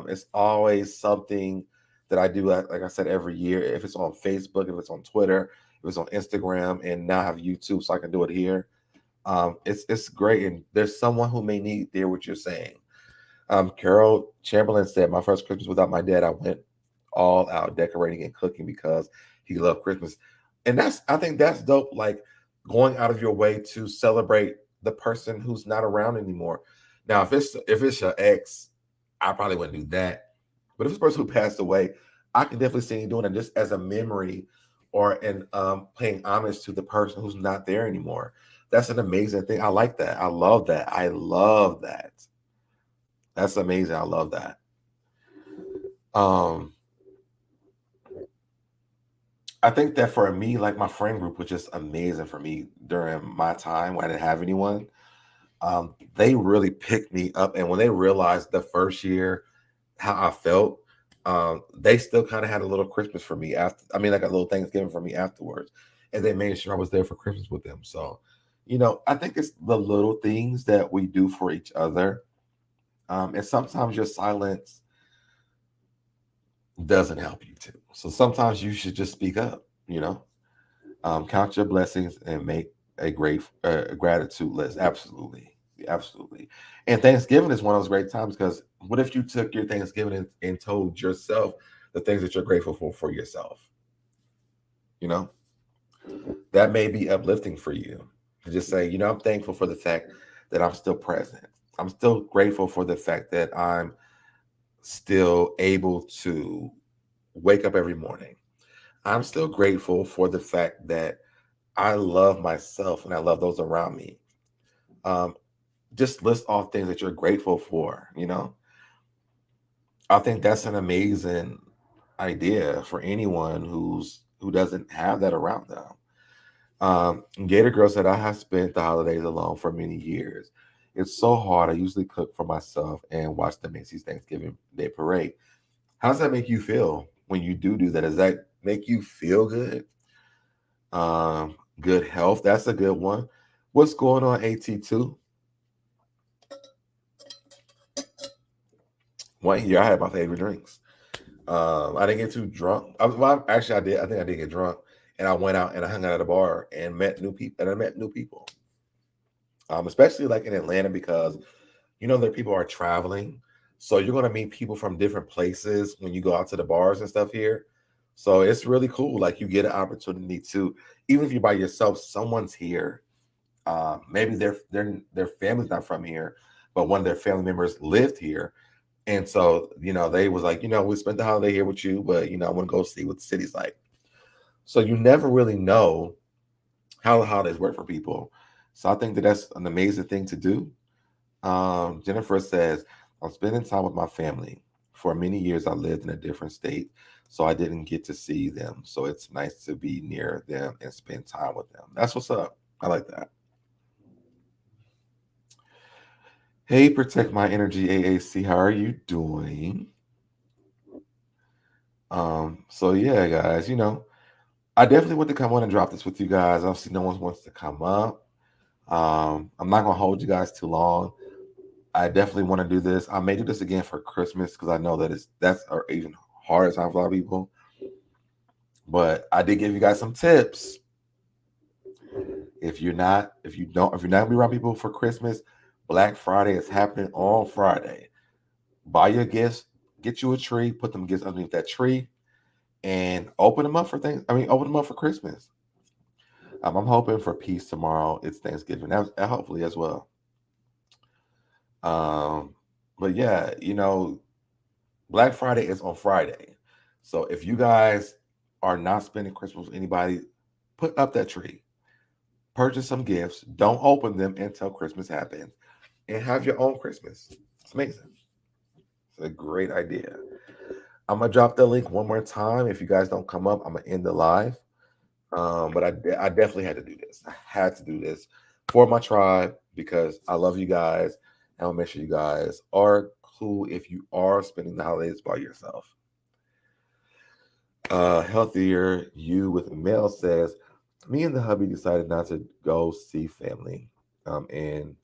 A: It's always something that I do, like I said, every year. If it's on Facebook, if it's on Twitter, if it's on Instagram, and now I have YouTube, so I can do it here. It's great, and there's someone who may need to hear what you're saying. Carol Chamberlain said, "My first Christmas without my dad, I went all out decorating and cooking because he loved Christmas." And I think that's dope. Like going out of your way to celebrate the person who's not around anymore. Now, if it's your ex, I probably wouldn't do that. But if it's a person who passed away, I can definitely see you doing it just as a memory, or and paying homage to the person who's not there anymore. That's an amazing thing. I like that. I love that. I love that. That's amazing. I love that. Um, I think that for me, like my friend group was just amazing for me during my time when I didn't have anyone. They really picked me up, and when they realized the first year how I felt, they still kind of had a little Christmas for me after. I mean, like a little Thanksgiving for me afterwards, and they made sure I was there for Christmas with them. So, I think it's the little things that we do for each other, and sometimes your silence doesn't help you too. So sometimes you should just speak up. Count your blessings and make a great gratitude list. Absolutely, absolutely. And Thanksgiving is one of those great times because what if you took your Thanksgiving and told yourself the things that you're grateful for yourself? You know, that may be uplifting for you to just say, I'm thankful for the fact that I'm still present. I'm still grateful for the fact that I'm still able to wake up every morning. I'm still grateful for the fact that I love myself and I love those around me. Um, just list off things that you're grateful for. I think that's an amazing idea for anyone who doesn't have that around them. Gator Girl said, I have spent the holidays alone for many years. It's so hard. I usually cook for myself and watch the Macy's Thanksgiving Day Parade. How does that make you feel when you do that? Does that make you feel good? Good health. That's a good one. What's going on, AT2? One year I had my favorite drinks. I didn't get too drunk. Actually, I did. I think I did get drunk, and I went out and I hung out at a bar and met new people. And I met new people, especially like in Atlanta, because that people are traveling, so you're going to meet people from different places when you go out to the bars and stuff here. So it's really cool. Like you get an opportunity to, even if you're by yourself, someone's here. Maybe their family's not from here, but one of their family members lived here. And so, they was like, we spent the holiday here with you, but, I want to go see what the city's like. So you never really know how the holidays work for people. So I think that that's an amazing thing to do. Jennifer says, I'm spending time with my family. For many years, I lived in a different state, so I didn't get to see them. So it's nice to be near them and spend time with them. That's what's up. I like that. Hey, Protect My Energy AAC, how are you doing? So yeah, guys, I definitely want to come on and drop this with you guys. Obviously, no one wants to come up. I'm not gonna hold you guys too long. I definitely want to do this. I may do this again for Christmas because I know that that's an even harder time for a lot of people. But I did give you guys some tips. If you're not gonna be around people for Christmas, Black Friday is happening on Friday. Buy your gifts, get you a tree, put them gifts underneath that tree, and open them up for things. Open them up for Christmas. I'm hoping for peace tomorrow. It's Thanksgiving, hopefully as well. But yeah, Black Friday is on Friday. So if you guys are not spending Christmas with anybody, put up that tree, purchase some gifts, don't open them until Christmas happens, and have your own Christmas. It's amazing. It's a great idea. I'm gonna drop the link one more time. If you guys don't come up, I'm gonna end the live. But I definitely had to do this. I had to do this for my tribe because I love you guys. And I'll make sure you guys are cool if you are spending the holidays by yourself. Healthier You with Mel says, me and the hubby decided not to go see family in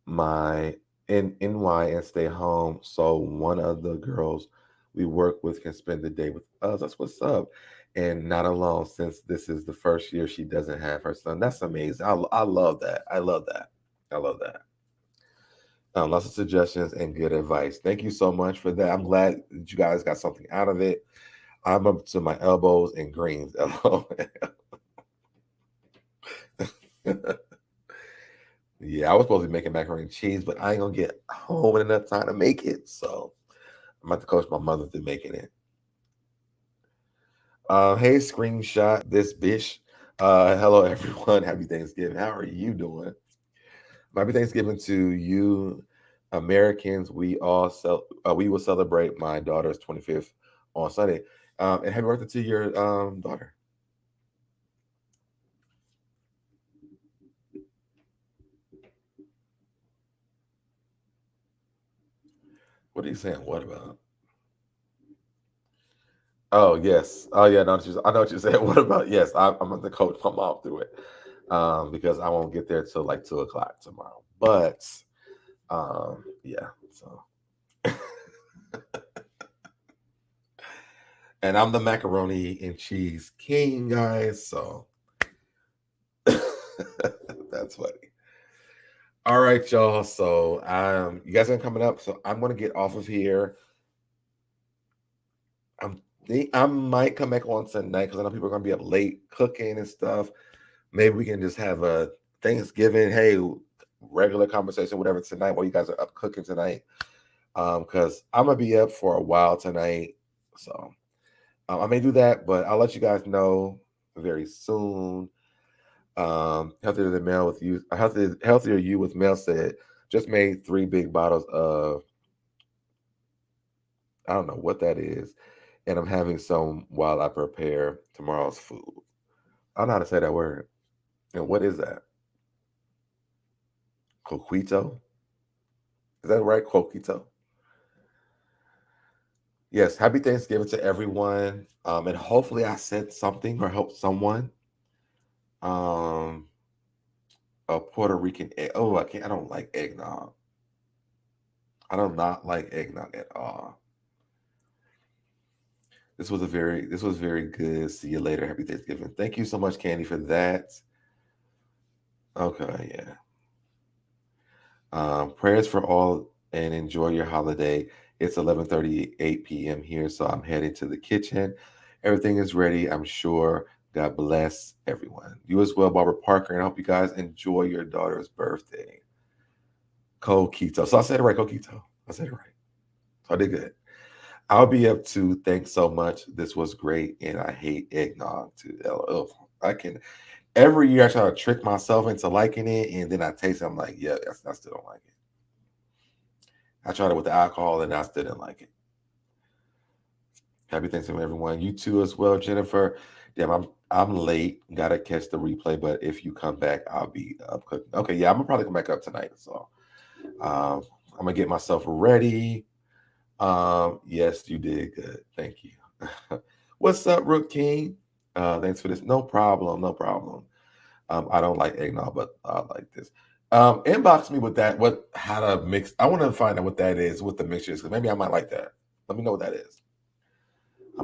A: my in NY and stay home. So one of the girls we work with can spend the day with us. That's what's up. And not alone since this is the first year she doesn't have her son. That's amazing. I love that. I love that. I love that. Lots of suggestions and good advice. Thank you so much for that. I'm glad that you guys got something out of it. I'm up to my elbows in greens. Yeah, I was supposed to be making macaroni and cheese, but I ain't gonna get home in enough time to make it. So I'm about to coach my mother through making it. Hey, screenshot this bitch. Hello everyone. Happy Thanksgiving. How are you doing? Happy Thanksgiving to you, Americans. We will celebrate my daughter's 25th on Sunday. And happy birthday to your daughter. What are you saying? What about? Oh yes. Oh yeah. I know what you're saying. What about? Yes, I'm going to coach my mom through it because I won't get there till like 2 o'clock tomorrow. But yeah. So, and I'm the macaroni and cheese king, guys. So that's funny. All right, y'all. So you guys are coming up. So I'm gonna get off of here. I might come back on tonight because I know people are gonna be up late cooking and stuff. Maybe we can just have a Thanksgiving, hey, regular conversation, whatever tonight while you guys are up cooking tonight. Because I'm gonna be up for a while tonight. So I may do that, but I'll let you guys know very soon. Healthier than Mel with you, healthier you with Mel said, just made 3 big bottles of, I don't know what that is, and I'm having some while I prepare tomorrow's food. I don't know how to say that word. And what is that? Coquito? Is that right? Coquito? Yes. Happy Thanksgiving to everyone. And hopefully I said something or helped someone. Um, a Puerto Rican egg. Oh, I don't like eggnog. I do not like eggnog at all. This was very good. See you later. Happy Thanksgiving. Thank you so much, Candy, for that. Okay, yeah. Prayers for all and enjoy your holiday. It's 11:38 p.m. here, so I'm heading to the kitchen. Everything is ready, I'm sure. God bless everyone. You as well, Barbara Parker, and I hope you guys enjoy your daughter's birthday. Coquito. So I said it right, Coquito. I said it right. So I did good. I'll be up to. Thanks so much. This was great, and I hate eggnog too. Oh, I can. Every year I try to trick myself into liking it, and then I taste it. I'm like, yeah, I still don't like it. I tried it with the alcohol, and I still didn't like it. Happy Thanksgiving, everyone. You too as well, Jennifer. Damn, I'm late. Gotta catch the replay, but if you come back, I'll be up cooking. Okay, yeah, I'm gonna probably come back up tonight. So I'm gonna get myself ready. Yes, you did good. Thank you. What's up, Rook King? Thanks for this. No problem. No problem. I don't like eggnog, but I like this. Inbox me with that. How to mix? I want to find out what that is, what the mixture is, because maybe I might like that. Let me know what that is.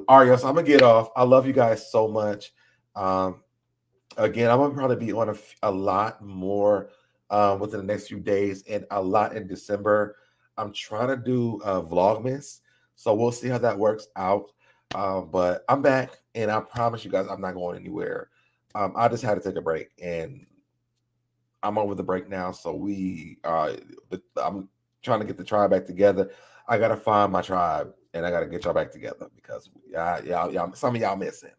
A: All right, so I'm gonna get off. I love you guys so much. Again, I'm gonna probably be on a lot more within the next few days, and a lot in December. I'm trying to do Vlogmas, so we'll see how that works out. But I'm back, and I promise you guys, I'm not going anywhere. I just had to take a break, and I'm over the break now. So I'm trying to get the tribe back together. I gotta find my tribe, and I gotta get y'all back together because y'all, some of y'all missing,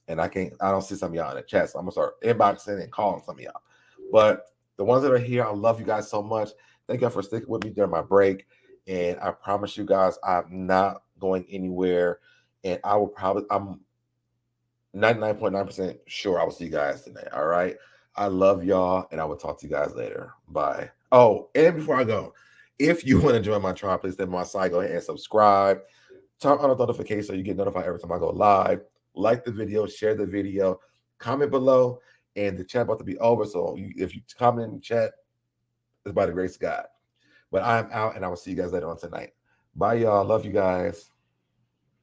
A: and I don't see some of y'all in the chat. So I'm gonna start inboxing and calling some of y'all. But the ones that are here, I love you guys so much. Thank y'all for sticking with me during my break, and I promise you guys, I'm not going anywhere, and I'm 99.9% sure I will see you guys tonight. All right. I love y'all, and I will talk to you guys later. Bye. Oh, and before I go, if you want to join my tribe, please stay on my side. Go ahead and subscribe. Turn on the notification so you get notified every time I go live. Like the video, share the video, comment below, and the chat about to be over. So if you comment in the chat, it's by the grace of God. But I'm out, and I will see you guys later on tonight. Bye, y'all. Love you guys.